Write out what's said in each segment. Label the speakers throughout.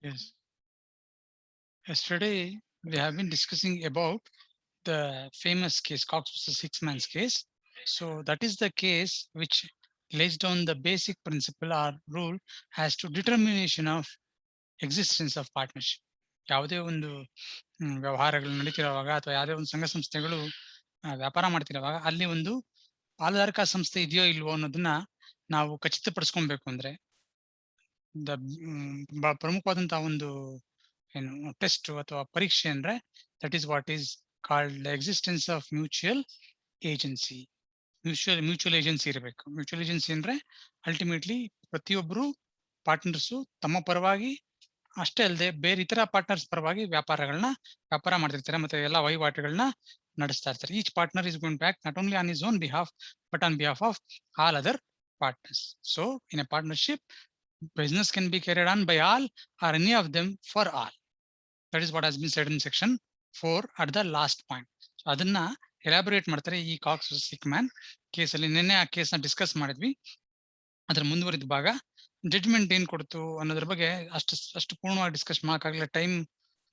Speaker 1: Yes. Yesterday we have been discussing about the famous case, Cox versus Hicksman's case. So that is the case which lays down the basic principle or rule as to determination of existence of partnership. ಯಾವುದೇ ಒಂದು ವ್ಯವಹಾರಗಳು ನಡೀತಿರುವಾಗ ಅಥವಾ ಯಾವುದೇ ಒಂದು ಸಂಘ ಸಂಸ್ಥೆಗಳು ವ್ಯಾಪಾರ ಮಾಡ್ತಿರುವಾಗ ಅಲ್ಲಿ ಒಂದು ಪಾಲುದಾರಿಕಾ ಸಂಸ್ಥೆ ಇದೆಯೋ ಇಲ್ವೋ ಅನ್ನೋದನ್ನ ನಾವು ಖಚಿತಪಡಿಸ್ಕೊಬೇಕು ಅಂದ್ರೆ ಪ್ರಮುಖವಾದಂತಹ ಒಂದು ಏನು ಟೆಸ್ಟ್ ಅಥವಾ ಪರೀಕ್ಷೆ ಅಂದ್ರೆ that is what is called existence of mutual agency. Mutual agency ಇರಬೇಕು. ಮ್ಯೂಚುವಲ್ ಏಜೆನ್ಸಿ ಅಂದ್ರೆ ಅಲ್ಟಿಮೇಟ್ಲಿ ಪ್ರತಿಯೊಬ್ಬರು ಪಾರ್ಟ್ನರ್ಸು ತಮ್ಮ ಪರವಾಗಿ ಅಷ್ಟೇ ಅಲ್ಲದೆ ಬೇರೆ ಇತರ ಪಾರ್ಟ್ನರ್ಸ್ ಪರವಾಗಿ ವ್ಯಾಪಾರ ಮಾಡ್ತಿರ್ತಾರೆ ಮತ್ತೆ ಎಲ್ಲ ವಹಿವಾಟುಗಳನ್ನ ನಡೆಸ್ತಾ ಇರ್ತಾರೆ. Each partner is going back not only on his own behalf but on behalf of all other partners. So in a partnership, business can be carried on by all or any of them for all. That is what has been said in section 4 at the last point. So ಅದನ್ನ elaborate ಮಾಡ್ತಾರೆ ಈ Cox ಹಿಕ್ಮ್ಯಾನ್ case ಅಲ್ಲಿ. ನಿನ್ನೆ ಆ case ನ discuss ಮಾಡಿದ್ವಿ. ಅದ್ರ ಮುಂದುವರಿದ ಭಾಗ ಜಡ್ಜ್ಮೆಂಟ್ ಏನ್ ಕೊಡ್ತು ಅನ್ನೋದ್ರ ಬಗ್ಗೆ ಅಷ್ಟು ಪೂರ್ಣವಾಗಿ ಡಿಸ್ಕಸ್ ಮಾಡಕ್ಕಾಗಲ್ಲ, ಟೈಮ್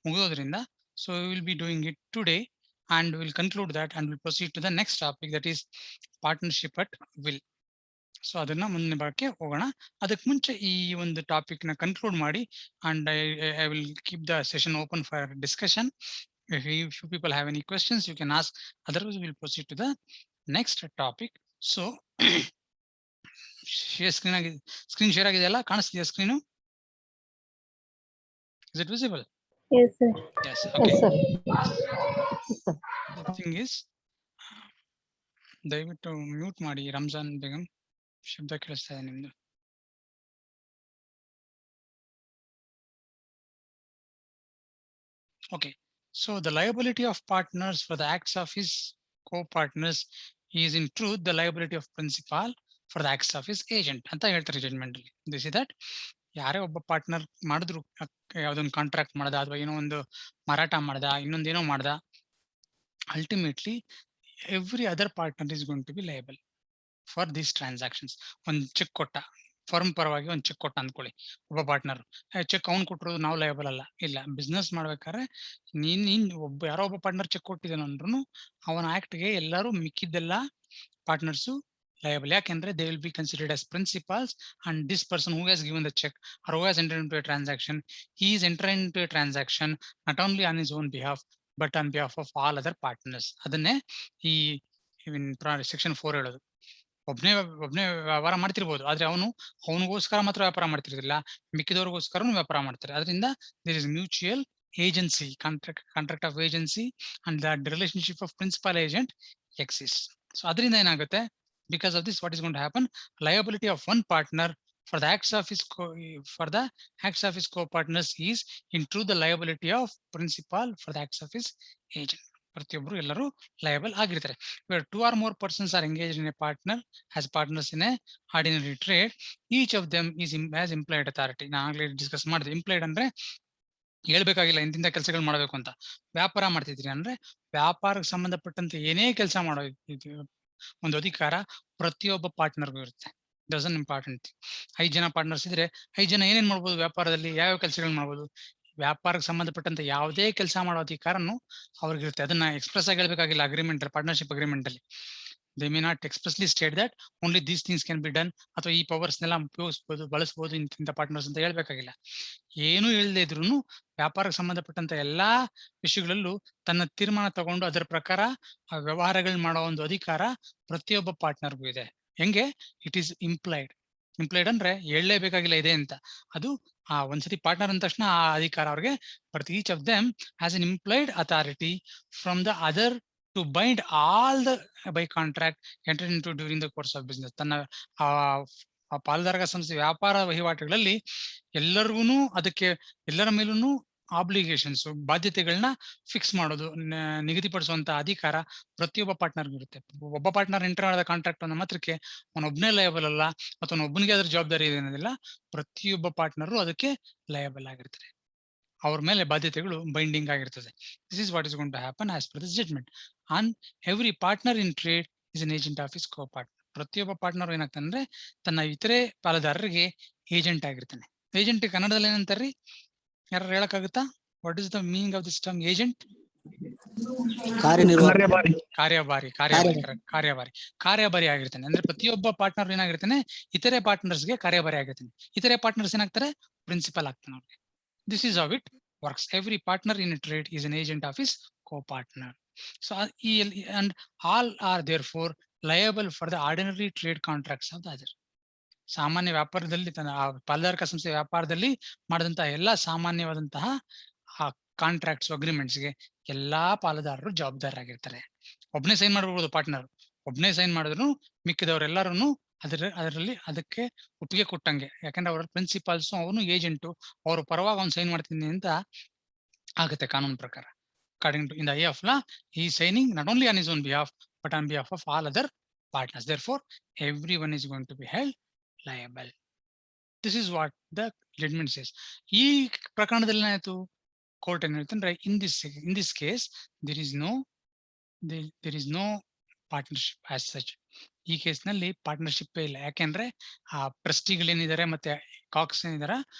Speaker 1: ಮುಗಿದೋದ್ರಿಂದ. So will be doing it today and we'll conclude that and we'll proceed to the next topic, that is partnership at will. So ಅದನ್ನ ಮುಂದಿನ ಭಾಗಕ್ಕೆ ಹೋಗೋಣ. ಅದಕ್ಕೆ ಮುಂಚೆ ಈ ಒಂದು ಟಾಪಿಕ್ ನ ಕನ್ಕ್ಲೂಡ್ ಮಾಡಿ and I will keep the session open for discussion. If you people have any questions, you can ask. Otherwise, we'll proceed to the next topic. So, screen share ಆಗಿದೆಯಲ್ಲ, ಕಾಣಿಸ್ತಿದೆಯಾ screen? Is it visible?
Speaker 2: Yes, sir.
Speaker 1: Yes. Okay.
Speaker 2: Yes, sir. Yes, sir.
Speaker 1: The thing is, ದಯವಿಟ್ಟು mute ಮಾಡಿ ರಂಜಾನ್ ಬೇಗಂ, ಶಬ್ದ ಕೇಳಿಸ್ತಾ ಇದೆ ನಿಮ್ದು. Okay. So the liability of partners for the acts of his co-partners is in truth the liability of principal for the acts of his agent ಅಂತ ಹೇಳ್ತಾರೆ judgment ಅಲ್ಲಿ. This is that ಯಾರೇ ಒಬ್ಬ ಪಾರ್ಟ್ನರ್ ಮಾಡಿದ್ರು, ಯಾವ್ದೊಂದು ಕಾಂಟ್ರಾಕ್ಟ್ ಮಾಡ್ದ ಅಥವಾ ಏನೋ ಒಂದು ಮಾರಾಟ ಮಾಡ್ದ, ಇನ್ನೊಂದೇನೋ ಮಾಡ್ದ, ultimately every other partner is going to be liable for these transactions. ಒಂದು ಚೆಕ್ ಕೊಟ್ಟ, ಫರ್ಮ್ ಪರವಾಗಿ ಒಂದು ಚೆಕ್ ಕೊಟ್ಟ ಅಂದ್ಕೊಳ್ಳಿ ಒಬ್ಬ ಪಾರ್ಟ್ನರ್, ಚೆಕ್ ಅವ್ನು ಕೊಟ್ಟಿರೋದು ನಾವು ಲಯಬಲ್ ಅಲ್ಲ. ಇಲ್ಲ, ಬಿಸ್ನೆಸ್ ಮಾಡ್ಬೇಕಾದ್ರೆ ನೀನ್ ಯಾರೋ ಒಬ್ಬ ಪಾರ್ಟ್ನರ್ ಚೆಕ್ ಕೊಟ್ಟಿದ್ದಾನ ಅಂದ್ರೂ ಅವನ ಆಕ್ಟ್ಗೆ ಎಲ್ಲರೂ ಮಿಕ್ಕಿದ್ದೆಲ್ಲ ಪಾರ್ಟ್ನರ್ಸು liable. ಯಾಕೆಂದ್ರೆ they will be considered as principals and this person who has given the check or who has entered into a transaction, he is entering into a transaction not only on his own behalf but on behalf of all other partners. ಅದನ್ನೇ ಈ section 4 ಹೇಳೋದು. ಒಬ್ನೇ ವ್ಯವಹಾರ ಮಾಡ್ತಿರ್ಬೋದು, ಆದ್ರೆ ಅವನಿಗೋಸ್ಕರ ಮಾತ್ರ ವ್ಯಾಪಾರ ಮಾಡ್ತಿರ್ಲಿಲ್ಲ, ಮಿಕ್ಕಿದವ್ರಿಗೋಸ್ಕರನು ವ್ಯಾಪಾರ ಮಾಡ್ತಾರೆ. ಅದರಿಂದ there is mutual agency, contract of agency and the relationship of principal agent exist. So ಅದರಿಂದ ಏನಾಗುತ್ತೆ, because of this, what is going to happen, liability of one partner for the acts of his co-partners is in truth the liability of principal for the acts of his agent. ಪ್ರತಿಯೊಬ್ಬರು ಎಲ್ಲರೂ liable ಆಗಿರ್ತಾರೆ. where two or more persons are engaged in a partner as partners in a ordinary trade, each of them has implied authority. ನಾನು ಆಗ್ಲೇ discuss ಮಾಡಿದೆ. Implied ಅಂದ್ರೆ ಹೇಳ್ಬೇಕಾಗಿಲ್ಲ ಇಂತಿಂತ ಕೆಲಸಗಳು ಮಾಡಬೇಕು ಅಂತ. ವ್ಯಾಪಾರ ಮಾಡ್ತಿದ್ರಿ ಅಂದ್ರೆ ವ್ಯಾಪಾರಕ್ಕೆ ಸಂಬಂಧಪಟ್ಟಂತೆ ಏನೇ ಕೆಲಸ ಮಾಡೋ ಒಂದು ಅಧಿಕಾರ ಪ್ರತಿಯೊಬ್ಬ ಪಾರ್ಟ್ನರ್ಗೂ ಇರುತ್ತೆ. Doesn't important. 5 ಜನ ಪಾರ್ಟ್ನರ್ಸ್ ಇದ್ರೆ 5 ಜನ ಏನೇನ್ ಮಾಡ್ಬೋದು ವ್ಯಾಪಾರದಲ್ಲಿ, ಯಾವ್ಯಾವ ಕೆಲಸಗಳು ಮಾಡ್ಬೋದು, ವ್ಯಾಪಾರಕ್ಕೆ ಸಂಬಂಧಪಟ್ಟಂತೆ ಯಾವುದೇ ಕೆಲಸ ಮಾಡೋ ಅಧಿಕಾರನು ಅವ್ರಿಗಿರುತ್ತೆ. ಅದನ್ನ ಎಕ್ಸ್ಪ್ರೆಸ್ ಆಗಿ ಹೇಳ್ಬೇಕಾಗಿಲ್ಲ ಅಗ್ರಿಮೆಂಟ್, ಪಾರ್ಟ್ನರ್ಶಿಪ್ ಅಗ್ರಿಮೆಂಟ್ ಅಲ್ಲಿ. They may not expressly state that only these things can be done, ಅಥವಾ ಈ ಪವರ್ಸ್ನೆಲ್ಲ ಉಪಯೋಗಿಸಬಹುದು, ಬಳಸಬಹುದು ಇಂಥ ಪಾರ್ಟ್ನರ್ಸ್ ಅಂತ ಹೇಳ್ಬೇಕಾಗಿಲ್ಲ. ಏನು ಹೇಳದೇ ಇದ್ರು ವ್ಯಾಪಾರಕ್ಕೆ ಸಂಬಂಧಪಟ್ಟಂತ ಎಲ್ಲಾ ವಿಷಯಗಳಲ್ಲೂ ತನ್ನ ತೀರ್ಮಾನ ತಗೊಂಡು ಅದರ ಪ್ರಕಾರ ಆ ವ್ಯವಹಾರಗಳು ಮಾಡೋ ಒಂದು ಅಧಿಕಾರ ಪ್ರತಿಯೊಬ್ಬ ಪಾರ್ಟ್ನರ್ಗೂ ಇದೆ. ಹೆಂಗೆ? ಇಟ್ ಈಸ್ ಇಂಪ್ಲೈಡ್ ಅಂದ್ರೆ ಹೇಳಲೇಬೇಕಾಗಿಲ್ಲ ಇದೆ ಅಂತ. ಅದು ಒಂದ್ಸತಿ ಪಾರ್ಟ್ನರ್ ಅಂದ ತಕ್ಷಣ ಆ ಅಧಿಕಾರ ಅವ್ರಿಗೆ but each of them has an implied authority from the other to bind all the by contract enter into during the course of business. ತನ್ನ ಆ ಪಾಲುದಾರಕ ಸಂಸ್ಥೆ ವ್ಯಾಪಾರ ವಹಿವಾಟುಗಳಲ್ಲಿ ಎಲ್ಲರಿಗೂ ಅದಕ್ಕೆ ಎಲ್ಲರ ಮೇಲೂ ಆಬ್ಲಿಗೇಷನ್ಸ್, ಬಾಧ್ಯತೆಗಳನ್ನ ಫಿಕ್ಸ್ ಮಾಡೋದು, ನಿಗದಿಪಡಿಸುವಂತ ಅಧಿಕಾರ ಪ್ರತಿಯೊಬ್ಬ ಪಾರ್ಟ್ನರ್ಗೂ ಇರುತ್ತೆ. ಒಬ್ಬ ಪಾರ್ಟ್ನರ್ ಎಂಟರ್ ಮಾಡಿದ ಕಾಂಟ್ರಾಕ್ಟ್ ಅನ್ನೋ ಮಾತ್ರಕ್ಕೆ ಅವನೊಬ್ಬನೇ ಲಯಬಲ್ ಅಲ್ಲ, ಅಥವಾ ಒಬ್ಬನಿಗೆ ಅದ್ರ ಜವಾಬ್ದಾರಿ ಇದೆ ಅನ್ನೋದಿಲ್ಲ. ಪ್ರತಿಯೊಬ್ಬ ಪಾರ್ಟ್ನರು ಅದಕ್ಕೆ ಲಯಬಲ್ ಆಗಿರ್ತಾರೆ, ಅವ್ರ ಮೇಲೆ ಬಾಧ್ಯತೆಗಳು ಬೈಂಡಿಂಗ್ ಆಗಿರ್ತದೆ. This is what is going to happen as per this judgment. An every partner in trade is an agent of his copartner. ಪ್ರತಿಯೊಬ್ಬ ಪಾರ್ಟ್ನರ್ ಏನಾಗ್ತಾನೆ, ತನ್ನ ಇತರೆ ಪಾಲುದಾರರಿಗೆ ಏಜೆಂಟ್ ಆಗಿರ್ತಾನೆ. ಏಜೆಂಟ್ ಕನ್ನಡದಲ್ಲಿ ಏನಂತಾರ್ರಿ? ಯಾರು ಹೇಳಕ್ಕಾಗುತ್ತಾ? What is the meaning of this term agent?
Speaker 3: ಕಾರ್ಯನಿರ್ವಾಹಕ.
Speaker 1: ಕಾರ್ಯಭಾರಿ. ಕಾರ್ಯಭಾರಿ ಆಗಿರ್ತಾನೆ. ಅಂದ್ರೆ ಪ್ರತಿಯೊಬ್ಬ ಪಾರ್ಟ್ನರ್ ಏನಾಗಿರ್ತಾನೆ, ಇತರೆ ಪಾರ್ಟ್ನರ್ಸ್ಗೆ ಕಾರ್ಯಭಾರಿ ಆಗಿರ್ತಾನೆ. ಇತರೆ ಪಾರ್ಟ್ನರ್ಸ್ ಏನಾಗ್ತಾರೆ, ಪ್ರಿನ್ಸಿಪಲ್ ಆಗ್ತಾನೆ ಅವ್ರಿಗೆ. This is how it works. Every partner in trade is an agent of his co-partner. So and all are therefore liable for the ordinary trade contracts of the other. ಸಾಮಾನ್ಯ ವ್ಯಾಪಾರದಲ್ಲಿ ಪಾಲುದಾರಿಕಾ ಸಂಸ್ಥೆ ವ್ಯಾಪಾರದಲ್ಲಿ ಮಾಡಿದಂತಹ ಎಲ್ಲಾ ಸಾಮಾನ್ಯವಾದಂತಹ contracts ಅಗ್ರಿಮೆಂಟ್ಸ್ಗೆ ಎಲ್ಲಾ ಪಾಲುದಾರರು ಜವಾಬ್ದಾರರಾಗಿರ್ತಾರೆ. ಒಬ್ನೇ ಸೈನ್ ಮಾಡಬಹುದು ಪಾರ್ಟ್ನರ್, ಒಬ್ನೇ ಸೈನ್ ಮಾಡಿದ್ರು ಮಿಕ್ಕಿದವರೆಲ್ಲರೂ ಅದರಲ್ಲಿ ಅದಕ್ಕೆ ಒಪ್ಪಿಗೆ ಕೊಟ್ಟಂಗೆ. ಯಾಕಂದ್ರೆ ಅವರ ಪ್ರಿನ್ಸಿಪಾಲ್ಸ್, ಅವನು ಏಜೆಂಟು, ಅವ್ರ ಪರವಾಗಿ ಅವ್ನು ಸೈನ್ ಮಾಡ್ತೀನಿ ಅಂತ ಆಗುತ್ತೆ ಕಾನೂನು ಪ್ರಕಾರ. According to in the eye of law, he is signing not only on his own behalf but on behalf of all other partners. Therefore, everyone is going to be held liable. This is what the judgment says. ಈ ಪ್ರಕರಣದಲ್ಲಿ ಏನಾಯ್ತು, court ಏನ್ ಹೇಳ್ತಂದ್ರೆ, in this case there is no partnership as such. ಈ case ನಲ್ಲಿ partnership ಇಲ್ಲ. ಯಾಕೆಂದ್ರೆ ಆ ಟ್ರಸ್ಟಿಗಳೇನಿದ್ದಾರೆ ಮತ್ತೆ ಕಾಕ್ಸ್ ಏನಿದಾರ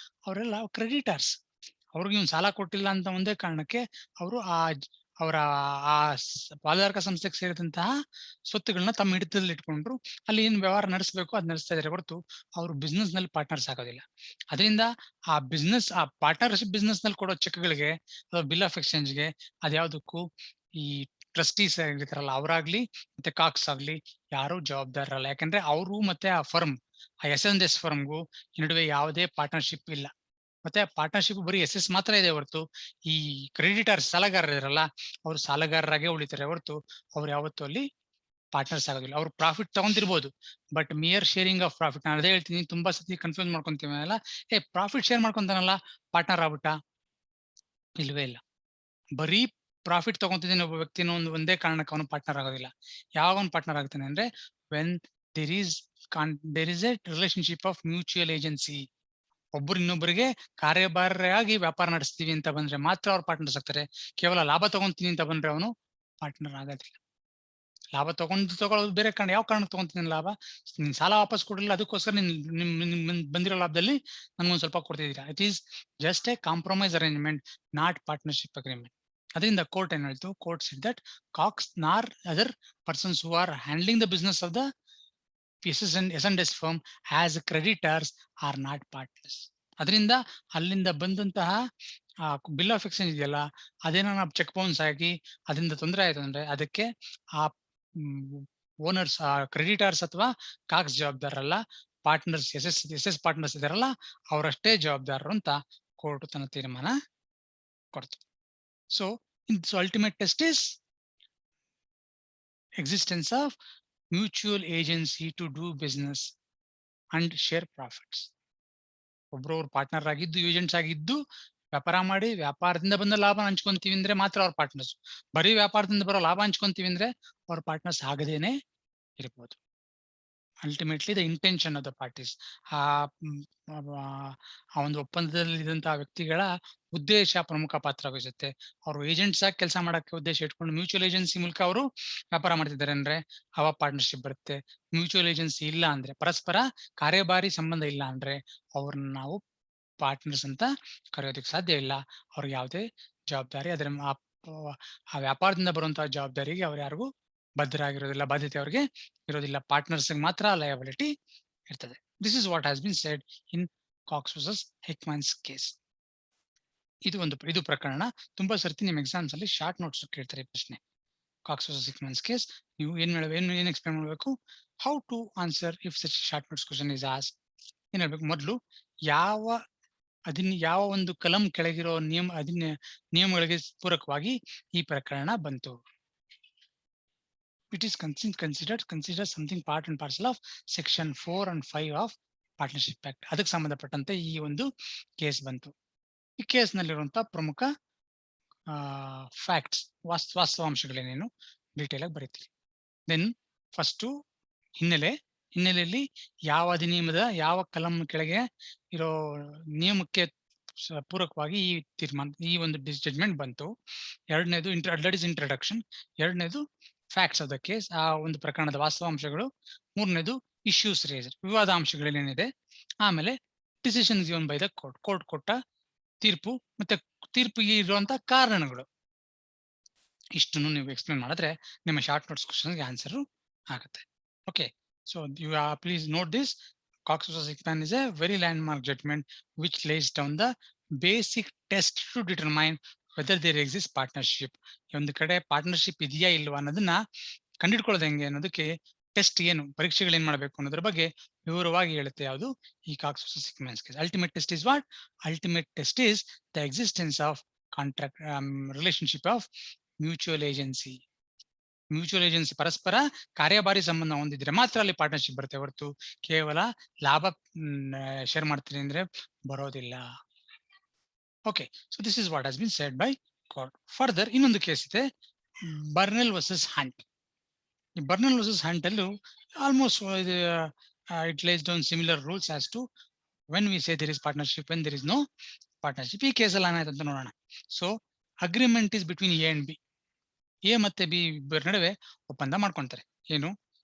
Speaker 1: ಅವರೆಲ್ಲ ಕ್ರೆಡಿಟರ್ಸ್. ಅವ್ರಿಗೆ ಇವ್ನು ಸಾಲ ಕೊಟ್ಟಿಲ್ಲ ಅಂತ ಒಂದೇ ಕಾರಣಕ್ಕೆ ಅವರು ಅವರ ಆ ಪಾಲುದಾರಿಕಾ ಸಂಸ್ಥೆಗೆ ಸೇರಿದಂತಹ ಸ್ವತ್ತುಗಳನ್ನ ತಮ್ಮ ಹಿಡಿತದಲ್ಲಿ ಇಟ್ಕೊಂಡ್ರು ಅಲ್ಲಿ ಏನ್ ವ್ಯವಹಾರ ನಡೆಸಬೇಕು ಅದ್ ನಡೆಸ್ತಾ ಇದಾರೆ ಹೊರತು ಅವರು ಬಿಸ್ನೆಸ್ ನಲ್ಲಿ ಪಾರ್ಟ್ನರ್ಸ್ ಆಗೋದಿಲ್ಲ. ಅದರಿಂದ ಆ ಪಾರ್ಟ್ನರ್ಶಿಪ್ ಬಿಸ್ನೆಸ್ ನಲ್ಲಿ ಕೊಡೋ ಚೆಕ್ಗಳಿಗೆ ಅಥವಾ ಬಿಲ್ ಆಫ್ ಎಕ್ಸ್ಚೇಂಜ್ಗೆ ಅದ್ಯಾವುದಕ್ಕೂ ಈ ಟ್ರಸ್ಟೀಸ್ ಆಗಿರ್ತಾರಲ್ಲ ಅವರಾಗ್ಲಿ ಮತ್ತೆ ಕಾಕ್ಸ್ ಆಗ್ಲಿ ಯಾರು ಜವಾಬ್ದಾರರಲ್ಲ. ಯಾಕಂದ್ರೆ ಅವರು ಮತ್ತೆ ಆ ಫರ್ಮ್, ಆ S&S ಫರ್ಮ್ಗೂ ನಡುವೆ ಯಾವುದೇ ಪಾರ್ಟ್ನರ್ಶಿಪ್ ಇಲ್ಲ. ಮತ್ತೆ ಪಾರ್ಟ್ನರ್ಶಿಪ್ ಬರೀ SS ಮಾತ್ರ ಇದೆ ಹೊರತು ಈ ಕ್ರೆಡಿಟರ್ಸ್ ಸಾಲಗಾರರು ಇರಲ್ಲ ಅವ್ರು ಸಾಲಗಾರರಾಗೆ ಉಳಿತಾರೆ ಹೊರತು ಅವ್ರು ಯಾವತ್ತೂ ಅಲ್ಲಿ ಪಾರ್ಟ್ನರ್ಸ್ ಆಗೋದಿಲ್ಲ. ಅವ್ರು ಪ್ರಾಫಿಟ್ ತಗೊಂತಿರ್ಬೋದು, but mere sharing of profit. ನಾನು ಅದೇ ಹೇಳ್ತೀನಿ, ತುಂಬಾ ಸತಿ ಕನ್ಫ್ಯೂಸ್ ಮಾಡ್ಕೊಂತೀವಲ್ಲ, ಪ್ರಾಫಿಟ್ ಶೇರ್ ಮಾಡ್ಕೊಂತಾನಲ್ಲ ಪಾರ್ಟ್ನರ್ ಆಗ್ಬಿಟ್ಟ? ಇಲ್ವೇ ಇಲ್ಲ. ಬರೀ ಪ್ರಾಫಿಟ್ ತಗೊಂತಿದ್ದಾನೆ ಒಬ್ಬ ವ್ಯಕ್ತಿನ ಒಂದೇ ಕಾರಣಕ್ಕೆ ಅವನು ಪಾರ್ಟ್ನರ್ ಆಗೋದಿಲ್ಲ. ಯಾವಾಗ ಅವನು ಪಾರ್ಟ್ನರ್ ಆಗ್ತಾನೆ ಅಂದ್ರೆ when there is a relationship of mutual agency. ಒಬ್ರು ಇನ್ನೊಬ್ಬರಿಗೆ ಕಾರ್ಯಭಾರಿಯಾಗಿ ವ್ಯಾಪಾರ ನಡೆಸ್ತೀವಿ ಅಂತ ಬಂದ್ರೆ ಮಾತ್ರ ಅವ್ರು ಪಾರ್ಟ್ನರ್ಸ್ ಆಗ್ತಾರೆ. ಕೇವಲ ಲಾಭ ತಗೊಂತೀನಿ ಅಂತ ಬಂದ್ರೆ ಅವನು ಪಾರ್ಟ್ನರ್ ಆಗೋದಿಲ್ಲ. ಲಾಭ ತಗೊಳ್ಳೋದು ಬೇರೆ ಕಾರಣ. ಯಾವ ಕಾರಣಕ್ಕೆ ತಗೊಂತೀನಿ ಲಾಭ? ನಿನ್ ಸಾಲ ವಾಪಸ್ ಕೊಡಲಿಲ್ಲ, ಅದಕ್ಕೋಸ್ಕರ ನಿಮ್ ಬಂದಿರೋ ಲಾಭದಲ್ಲಿ ನನ್ಗೊಂದ್ ಸ್ವಲ್ಪ ಕೊಡ್ತಿದ್ದೀರಾ. It is just a compromise arrangement, not partnership agreement. ಅದರಿಂದ ಕೋರ್ಟ್ ಏನ್ ಹೇಳ್ತು, court said that Cox nor other persons who are handling the business of the S&S firm as creditors are not partners. ಅದರಿಂದ ಅಲ್ಲಿಂದ ಬಂದಂತಹ bill of exchange ಇದೆಯಲ್ಲ, ಅದೇನೋ ನಾವು check bounce ಆಗಿ ಅದರಿಂದ ತೊಂದರೆ ಆಯ್ತು ಅಂದ್ರೆ ಅದಕ್ಕೆ ಆ ಓನರ್ಸ್, ಕ್ರೆಡಿಟರ್ಸ್ ಅಥವಾ ಕಾಕ್ಸ್ ಜವಾಬ್ದಾರಲ್ಲ, ಪಾರ್ಟ್ನರ್ಸ್ ಎಸ್ ಪಾರ್ಟ್ನರ್ಸ್ ಇದಾರಲ್ಲ ಅವರಷ್ಟೇ ಜವಾಬ್ದಾರರು ಅಂತ ಕೋರ್ಟ್ ತನ್ನ ತೀರ್ಮಾನ ಕೊಡ್ತು. So ultimate test is existence of mutual agency to do business and share profits. ಒಬ್ರವ್ರ ಪಾರ್ಟ್ನರ್ ಆಗಿದ್ದು, ಏಜೆಂಟ್ಸ್ ಆಗಿದ್ದು ವ್ಯಾಪಾರ ಮಾಡಿ ವ್ಯಾಪಾರದಿಂದ ಬಂದ ಲಾಭ ಹಂಚ್ಕೊಂತೀವಿ ಅಂದ್ರೆ ಮಾತ್ರ ಅವ್ರ ಪಾರ್ಟ್ನರ್ಸ್. ಬರೀ ವ್ಯಾಪಾರದಿಂದ ಬರೋ ಲಾಭ ಹಂಚ್ಕೊಂತೀವಿ ಅಂದ್ರೆ ಅವ್ರ ಪಾರ್ಟ್ನರ್ಸ್ ಆಗದೇನೆ ಇರ್ಬೋದು. Ultimately the intention of the parties, ಆ ಒಂದು ಒಪ್ಪಂದದಲ್ಲಿ ಇದ್ದಂತಹ ವ್ಯಕ್ತಿಗಳ ಉದ್ದೇಶ ಪ್ರಮುಖ ಪಾತ್ರ ವಹಿಸುತ್ತೆ. ಅವರು ಏಜೆಂಟ್ಸ್ ಆಗಿ ಕೆಲಸ ಮಾಡಕ್ಕೆ ಉದ್ದೇಶ ಇಟ್ಕೊಂಡು ಮ್ಯೂಚುವಲ್ ಏಜೆನ್ಸಿ ಮೂಲಕ ಅವರು ವ್ಯಾಪಾರ ಮಾಡ್ತಿದ್ದಾರೆ ಅಂದ್ರೆ ಅವ ಪಾರ್ಟ್ನರ್ಶಿಪ್ ಬರುತ್ತೆ. ಮ್ಯೂಚುವಲ್ ಏಜೆನ್ಸಿ ಇಲ್ಲ ಅಂದ್ರೆ, ಪರಸ್ಪರ ಕಾರ್ಯಭಾರಿ ಸಂಬಂಧ ಇಲ್ಲ ಅಂದ್ರೆ ಅವ್ರನ್ನ ನಾವು ಪಾರ್ಟ್ನರ್ಸ್ ಅಂತ ಕರೆಯೋದಕ್ಕೆ ಸಾಧ್ಯ ಇಲ್ಲ. ಅವ್ರಿಗೆ ಯಾವುದೇ ಜವಾಬ್ದಾರಿ ಅದರ ಆ ವ್ಯಾಪಾರದಿಂದ ಬರುವಂತಹ ಜವಾಬ್ದಾರಿಗೆ ಅವ್ರು ಯಾರಿಗೂ ಬದ್ಧರಾಗಿರೋದಿಲ್ಲ, ಬಾಧ್ಯತೆ ಅವ್ರಿಗೆ ಇರೋದಿಲ್ಲ. ಪಾರ್ಟ್ನರ್ಸ್ ಮಾತ್ರ ಲಯಬಿಲಿಟಿ ಇರ್ತದೆ. This is what has been said in Cox versus Hickman's case. ಇದು ಪ್ರಕರಣ. ತುಂಬಾ ಸರ್ತಿ ನಿಮ್ ಎಕ್ಸಾಮ್ಸ್ ಅಲ್ಲಿ ಶಾರ್ಟ್ ನೋಟ್ಸ್ ಕೇಳ್ತಾರೆ ಪ್ರಶ್ನೆ. ಕಾಕ್ಸ್ ವರ್ಸಸ್ ಹೆಕ್ಮನ್ಸ್ ಕೇಸ್ ನೀವು ಏನ್ ಎಕ್ಸ್ಪ್ಲೇನ್ ಮಾಡ್ಬೇಕು, how to answer if such short notes question is asked. ಏನ್ ಹೇಳ್ಬೇಕು, ಮೊದಲು ಯಾವ ಒಂದು ಕಲಂ ಕೆಳಗಿರೋ ನಿಯಮಗಳಿಗೆ ಪೂರಕವಾಗಿ ಈ ಪ್ರಕರಣ ಬಂತು. It is considered something part and parcel of section 4 and 5 of partnership act. ಅದಕ್ಕೆ ಸಂಬಂಧಪಟ್ಟಂತೆ ಈ ಒಂದು ಕೇಸ್ ಬಂತು. ಈ ಕೇಸ್ ನಲ್ಲಿರುವಂತಹ ಪ್ರಮುಖ ಫ್ಯಾಕ್ಟ್ಸ್, ವಾಸ್ತವಾಂಶಗಳೇನೇನು ಡೀಟೇಲ್ ಆಗಿ ಬರೀತೀರಿ. ದೆನ್ ಫಸ್ಟ್ ಹಿನ್ನೆಲೆಯಲ್ಲಿ ಯಾವ ಅಧಿನಿಯಮದ ಯಾವ ಕಲಂ ಕೆಳಗೆ ಇರೋ ನಿಯಮಕ್ಕೆ ಪೂರಕವಾಗಿ ಈ ಒಂದು ಜಡ್ಜ್ಮೆಂಟ್ ಬಂತು. ಎರಡನೇದು ಇಂಟ್ರಡಕ್ಷನ್. ಎರಡನೇದು ಫ್ಯಾಕ್ಟ್ಸ್ ಆಫ್ ದ ಕೇಸ್, ಆ ಒಂದು ಪ್ರಕರಣದ ವಾಸ್ತವಾಂಶಗಳು. ಮೂರನೇದು ಇಶ್ಯೂಸ್ ರೇಸ್ಡ್, ವಿವಾದಾಂಶಗಳೇನೇನಿದೆ. ಆಮೇಲೆ decision given by the court ಕೊಟ್ಟ ತೀರ್ಪು ಮತ್ತೆ ತೀರ್ಪಿಗೆ ಇರುವಂತ ಕಾರಣಗಳು. ಇಷ್ಟನ್ನು ನೀವು ಎಕ್ಸ್ಪ್ಲೇನ್ ಮಾಡಿದ್ರೆ ನಿಮ್ಮ ಶಾರ್ಟ್ ನೋಟ್ಸ್ ಕ್ವಶನ್ಗೆ ಆನ್ಸರ್ ಆಗುತ್ತೆ. Okay, so you please note this. Cox versus Hickman is a very landmark judgment which lays down the basic test to determine whether there exists partnership. ಒಂದು ಕಡೆ ಪಾರ್ಟ್ನರ್ಶಿಪ್ ಇದೆಯಾ ಇಲ್ವಾ ಅನ್ನೋದನ್ನ ಕಂಡಿಡ್ಕೊಳ್ಳೋದು ಹೆಂಗೆ ಅನ್ನೋದಕ್ಕೆ ಟೆಸ್ಟ್ ಏನು, ಪರೀಕ್ಷೆಗಳು ಏನ್ ಮಾಡಬೇಕು ಅನ್ನೋದ್ರ ಬಗ್ಗೆ ವಿವರವಾಗಿ ಹೇಳುತ್ತೆ ಯಾವುದು ಈ Cox versus Hickman case. Ultimate test is what? Ultimate test is the existence of contract relationship of mutual agency. Mutual agency ಪರಸ್ಪರ ಕಾರ್ಯಭಾರಿ ಸಂಬಂಧ ಹೊಂದಿದ್ರೆ ಮಾತ್ರ ಅಲ್ಲಿ ಪಾರ್ಟ್ನರ್ಶಿಪ್ ಬರುತ್ತೆ, ಹೊರತು ಕೇವಲ ಲಾಭ ಶೇರ್ ಮಾಡ್ತೀನಿ ಅಂದ್ರೆ ಬರೋದಿಲ್ಲ. Okay, so this is what has been said by court. Further ಇನ್ನೊಂದು ಕೇಸ್ ಇದೆ, ಬರ್ನೆಲ್ ವರ್ಸಸ್ ಹಂಟ್. ಈ ಬರ್ನೆಲ್ ವರ್ಸಸ್ ಹಂಟ್ ಅಲ್ಲೂ almost it lays down similar rules as to when we say there is partnership, when there is no partnership. ಈ ಕೇಸಲ್ಲಿ ಏನಾಯ್ತು ಅಂತ ನೋಡೋಣ. So agreement is between A and B. A ಮತ್ತೆ B ಇಬ್ಬರ ನಡುವೆ ಒಪ್ಪಂದ ಮಾಡ್ಕೊಂತಾರೆ.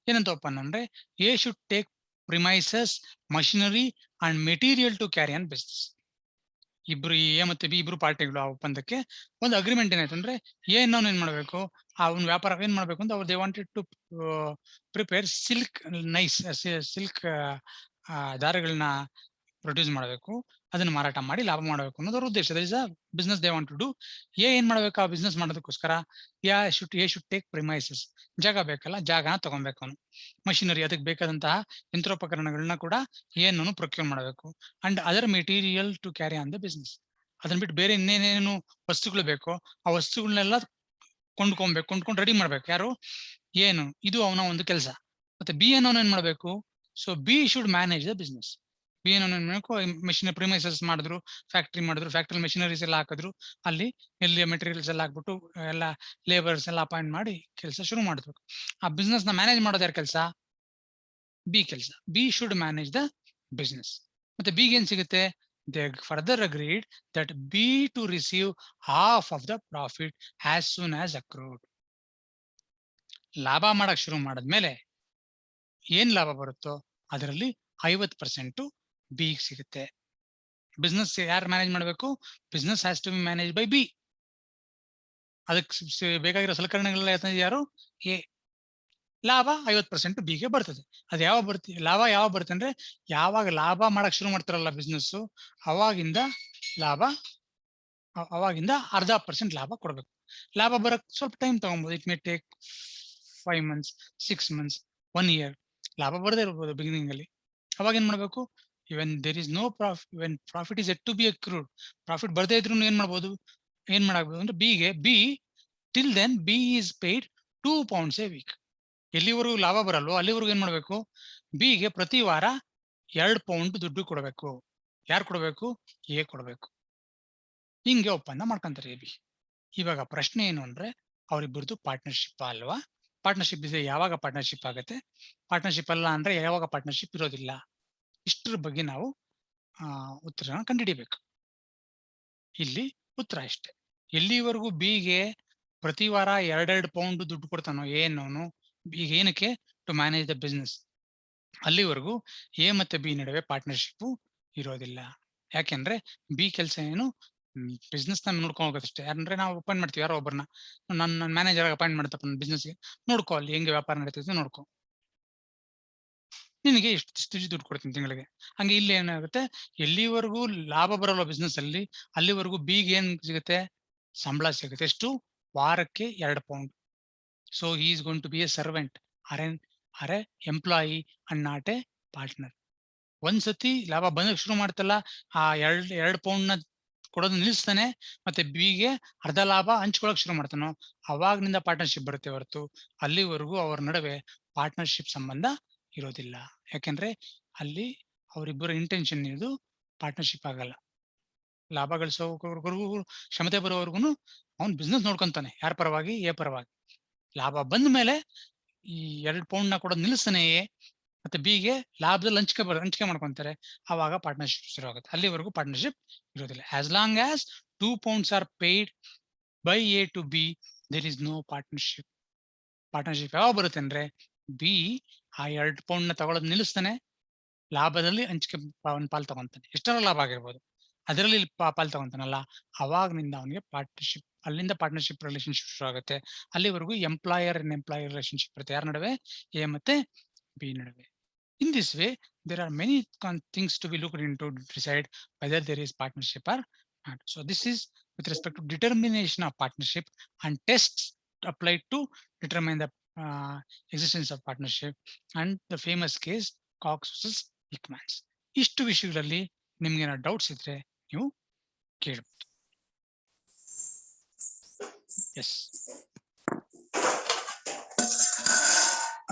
Speaker 1: ಏನಂತ ಒಪ್ಪಂದ ಅಂದ್ರೆ, A should take premises, machinery and material to carry on business. ಇಬ್ರು ಎ ಮತ್ತೆ ಬಿ ಇಬ್ರು ಪಾರ್ಟಿಗಳು ಆ ಒಪ್ಪಂದಕ್ಕೆ ಒಂದು ಅಗ್ರಿಮೆಂಟ್ ಏನಾಯ್ತು ಅಂದ್ರೆ, ಏನ್ ಮಾಡ್ಬೇಕು, ಆ ಒಂದು ವ್ಯಾಪಾರ ಏನ್ ಮಾಡ್ಬೇಕು ಅಂತ ಅವ್ರು they wanted to prepare silk nice silk ದಾರಗಳನ್ನ ಪ್ರೊಡ್ಯೂಸ್ ಮಾಡಬೇಕು, ಅದನ್ನ ಮಾರಾಟ ಮಾಡಿ ಲಾಭ ಮಾಡಬೇಕು ಅನ್ನೋದ್ರ ಉದ್ದೇಶ. That is a business they want to do. ಏನ್ ಮಾಡ್ಬೇಕು ಆ ಬಿಸ್ನೆಸ್ ಮಾಡೋದಕ್ಕೋಸ್ಕರ, ಎ ಶುಡ್ ಟೇಕ್ ಪ್ರಿಮೈಸಸ್, ಜಾಗ ಬೇಕಲ್ಲ, ಜಾಗನ ತಗೊಬೇಕು ಅವನು. ಮಷಿನರಿ, ಅದಕ್ಕೆ ಬೇಕಾದಂತಹ ಯಂತ್ರೋಪಕರಣಗಳನ್ನ ಕೂಡ ಏನನ್ನು ಪ್ರೊಕ್ಯೂರ್ ಮಾಡಬೇಕು. And other material to carry on the business. ಅದನ್ನ ಬಿಟ್ಟು ಬೇರೆ ಇನ್ನೇನೇನು ವಸ್ತುಗಳು ಬೇಕೋ ಆ ವಸ್ತುಗಳನ್ನೆಲ್ಲ ಕೊಂಡ್ಕೊಂಡು ರೆಡಿ ಮಾಡ್ಬೇಕು. ಯಾರು? ಇದು ಅವನ ಒಂದು ಕೆಲಸ. ಮತ್ತೆ ಬಿ ಅನ್ನೋನ್ ಏನ್ ಮಾಡ್ಬೇಕು? So B should manage the business. B unknown ಏನ್ ಮಾಡ್ಬೇಕು? ಮೆಷಿನ್ ಪ್ರಿಮೈಸಸ್ ಮಾಡಿದ್ರು, ಫ್ಯಾಕ್ಟ್ರಿ ಮೆಷಿನರೀಸ್ ಎಲ್ಲ ಹಾಕಿದ್ರು, ಅಲ್ಲಿ ಎಲ್ಲಿ ಮೆಟೀರಿಯಲ್ಸ್ ಎಲ್ಲ ಹಾಕ್ಬಿಟ್ಟು ಎಲ್ಲ ಲೇಬರ್ಸ್ ಎಲ್ಲ ಅಪಾಯಿಂಟ್ ಮಾಡಿ ಕೆಲಸ ಶುರು ಮಾಡಿದ್ರು. ಆ ಬಿಸ್ನೆಸ್ ನ ಮ್ಯಾನೇಜ್ ಮಾಡೋದು ಯಾರ ಕೆಲಸ? ಬಿ ಕೆಲಸ. B should manage the business. ಮತ್ತೆ ಬಿಗೆ ಏನ್ ಸಿಗುತ್ತೆ? They further agreed that B to receive half of the profit as soon as accrued. ಲಾಭ ಮಾಡಕ್ ಶುರು ಮಾಡಿದ್ಮೇಲೆ ಏನ್ ಲಾಭ ಬರುತ್ತೋ ಅದರಲ್ಲಿ 50% ಬಿ ಸಿಗುತ್ತೆ. ಬಿಸ್ನೆಸ್ ಯಾರು ಮ್ಯಾನೇಜ್ ಮಾಡಬೇಕು? Business has to be manage by B. ಅದಕ್ಕೆ ಬೇಕಾಗಿರೋ ಸಲಕರಣೆಗಳೆಲ್ಲ ಯಾರು? ಎ. ಲಾಭ 50% ಬಿಗೆ ಬರ್ತದೆ. ಅದು ಲಾಭ ಯಾವಾಗ ಬರುತ್ತೆ ಅಂದ್ರೆ, ಯಾವಾಗ ಲಾಭ ಮಾಡಕ್ ಶುರು ಮಾಡ್ತಾರಲ್ಲ ಬಿಸ್ನೆಸ್, ಅವಾಗಿಂದ 0.5% ಲಾಭ ಕೊಡ್ಬೇಕು. ಲಾಭ ಬರಕ್ ಸ್ವಲ್ಪ ಟೈಮ್ ತಗೊಬಹುದು. It may take 5 months, 6 months, 1 year. ಲಾಭ ಬರದೇ ಇರ್ಬೋದು ಬಿಗಿನಿಂಗ್ ಅಲ್ಲಿ. ಅವಾಗ ಏನ್ ಮಾಡ್ಬೇಕು? Even there is no profit, when profit is yet to be accrued, profit ಬರದೇ ಇದ್ರು ಏನ್ ಮಾಡಬಹುದು ಅಂದ್ರೆ, B till then B is paid 2 pounds a week. ಎಲ್ಲಿವರೆಗೂ ಲಾಭ ಬರಲ್ವೋ ಅಲ್ಲಿವರೆಗೂ ಏನ್ ಮಾಡ್ಬೇಕು? ಬಿಗೆ ಪ್ರತಿ ವಾರ 2 ಪೌಂಡ್ ದುಡ್ಡು ಕೊಡಬೇಕು. ಯಾರು ಕೊಡಬೇಕು? ಎ ಕೊಡಬೇಕು. ಹಿಂಗೆ ಒಪ್ಪಂದ ಮಾಡ್ಕೊಂತಾರೆ ಎ ಬಿ. ಇವಾಗ ಪ್ರಶ್ನೆ ಏನು ಅಂದ್ರೆ, ಅವರಿಬ್ಬರದು ಪಾರ್ಟ್ನರ್ಶಿಪ್ ಅಲ್ವಾ? ಪಾರ್ಟ್ನರ್ಶಿಪ್ ಇದೆ, ಯಾವಾಗ ಪಾರ್ಟ್ನರ್ಶಿಪ್ ಆಗುತ್ತೆ? ಪಾರ್ಟ್ನರ್ಶಿಪ್ ಅಲ್ಲ ಅಂದ್ರೆ ಯಾವಾಗ ಪಾರ್ಟ್ನರ್ಶಿಪ್ ಇರೋದಿಲ್ಲ? ಇಷ್ಟರ ಬಗ್ಗೆ ನಾವು ಉತ್ತರನ ಕಂಡುಹಿಡಿಬೇಕು. ಇಲ್ಲಿ ಉತ್ತರ ಇಷ್ಟೇ. ಎಲ್ಲಿವರೆಗೂ ಬಿಗೆ ಪ್ರತಿ ವಾರ 2 ಪೌಂಡ್ ದುಡ್ಡು ಕೊಡ್ತಾನೋ ಏನೋನು ಈಗ ಏನಕ್ಕೆ? ಟು ಮ್ಯಾನೇಜ್ ದ ಬಿಸ್ನೆಸ್, ಅಲ್ಲಿವರೆಗೂ ಎ ಮತ್ತೆ ಬಿ ನಡುವೆ ಪಾರ್ಟ್ನರ್ಶಿಪ್ ಇರೋದಿಲ್ಲ. ಯಾಕೆಂದ್ರೆ ಬಿ ಕೆಲಸ ಏನು? ಬಿಸ್ನೆಸ್ ನ ನೋಡ್ಕೊಂಡು ಹೋಗೋದಷ್ಟೇ. ಯಾರಂದ್ರೆ ನಾವು ಅಪಾಯಿಂಟ್ ಮಾಡ್ತೀವಿ ಯಾರೋ ಒಬ್ಬರನ್ನ, ನನ್ನ ಮ್ಯಾನೇಜರ್ ಅಪಾಯಿಂಟ್ ಮಾಡ್ತಪ್ಪ ನನ್ನ ಬಿಸ್ನೆಸ್ಗೆ, ನೋಡ್ಕೊ ಅಲ್ಲಿ ಹೆಂಗೆ ವ್ಯಾಪಾರ ನಡೀತದೆ ನೋಡ್ಕೊ, ನಿನಗೆ ಇಷ್ಟು ದುಡ್ಡು ಕೊಡ್ತೀನಿ ತಿಂಗಳಿಗೆ. ಹಂಗೆ ಇಲ್ಲಿ ಏನಾಗುತ್ತೆ? ಎಲ್ಲಿವರೆಗೂ ಲಾಭ ಬರಲ್ಲ ಬಿಸ್ನೆಸ್ ಅಲ್ಲಿ, ಅಲ್ಲಿವರೆಗೂ ಬಿಗೆ ಏನ್ ಸಿಗುತ್ತೆ? ಸಂಬಳ ಸಿಗುತ್ತೆ. ಎಷ್ಟು? ವಾರಕ್ಕೆ 2 pound. So he is going to be a servant or a employee and not a partner. ಒಂದ್ಸತಿ ಲಾಭ ಬಂದಕ್ಕೆ ಶುರು ಮಾಡ್ತಲ್ಲ, ಆ 2 ಪೌಂಡ್ ನ ಕೊಡೋದು ನಿಲ್ಲಿಸ್ತಾನೆ, ಮತ್ತೆ ಬಿಗೆ ಅರ್ಧ ಲಾಭ ಹಂಚ್ಕೊಳಕ್ ಶುರು ಮಾಡ್ತಾನೋ ಅವಾಗ್ನಿಂದ ಪಾರ್ಟ್ನರ್ಶಿಪ್ ಬರುತ್ತೆ, ಹೊರತು ಅಲ್ಲಿವರೆಗೂ ಅವ್ರ ನಡುವೆ ಪಾರ್ಟ್ನರ್ಶಿಪ್ ಸಂಬಂಧ ಇರೋದಿಲ್ಲ. ಯಾಕೆಂದ್ರೆ ಅಲ್ಲಿ ಅವರಿಬ್ಬರ ಇಂಟೆನ್ಷನ್ ಇದು ಪಾರ್ಟ್ನರ್ಶಿಪ್ ಆಗಲ್ಲ. ಲಾಭ ಗಳಿಸೋವರೆಗೂ, ಕ್ಷಮತೆ ಬರೋವರೆಗೂ ಅವ್ನು ಬಿಸ್ನೆಸ್ ನೋಡ್ಕೊಂತಾನೆ. ಯಾರ ಪರವಾಗಿ? ಎ ಪರವಾಗಿ. ಲಾಭ ಬಂದ ಮೇಲೆ ಈ 2 ಪೌಂಡ್ ನ ಕೊಡೋದು ನಿಲ್ಲಿಸ್ತಾನೆ ಎ, ಮತ್ತೆ ಬಿಗೆ ಲಾಭದಲ್ಲಿ ಹಂಚಿಕೆ ಮಾಡ್ಕೊಂತಾರೆ. ಅವಾಗ ಪಾರ್ಟ್ನರ್ಶಿಪ್ ಶುರು ಆಗುತ್ತೆ. ಅಲ್ಲಿವರೆಗೂ ಪಾರ್ಟ್ನರ್ಶಿಪ್ ಇರೋದಿಲ್ಲ. As long as 2 pounds are paid by A to B, there is no partnership. Partnership ಯಾವಾಗ ಬರುತ್ತೆ ಅಂದ್ರೆ, ಬಿ ಆ 2 ಪೌಂಡ್ ನ ತಗೊಳ್ಳೋದು ನಿಲ್ಲಿಸ್ತಾನೆ, ಲಾಭದಲ್ಲಿ ಹಂಚಿಕೆ ಒಂದು ಪಾಲು ತಗೊಂತಾನೆ. ಎಷ್ಟರ ಲಾಭ ಆಗಿರ್ಬೋದು, ಅದರಲ್ಲಿ ಪಾಲ್ ತಗೊಂತಾನಲ್ಲ, ಅವಾಗ್ನಿಂದ ಅವನಿಗೆ ಪಾರ್ಟ್ನರ್ಶಿಪ್, ಅಲ್ಲಿಂದ ಪಾರ್ಟ್ನರ್ಶಿಪ್ ರಿಲೇಶನ್ಶಿಪ್ ಶುರು ಆಗುತ್ತೆ. ಅಲ್ಲಿವರೆಗೂ ಎಂಪ್ಲಾಯರ್ ಅಂಡ್ ಎಂಪ್ಲಾಯರ್ ರಿಲೇಶನ್ಶಿಪ್ ಇರುತ್ತೆ. ಯಾರ ನಡುವೆ? ಎ ಮತ್ತೆ ಬಿ ನಡುವೆ. In this way, there are many things to be looked into to decide whether there is partnership or not. So this is with respect to determination of partnership and tests applied to determine the existence of partnership and the famous case Cox versus Hickmans. ಇಷ್ಟು ವಿಷಯಗಳಲ್ಲಿ ನಿಮ್ಗೆ ಏನಾದ್ರು doubts ಇದ್ರೆ ನೀವು ಕೇಳಬಹುದು. S,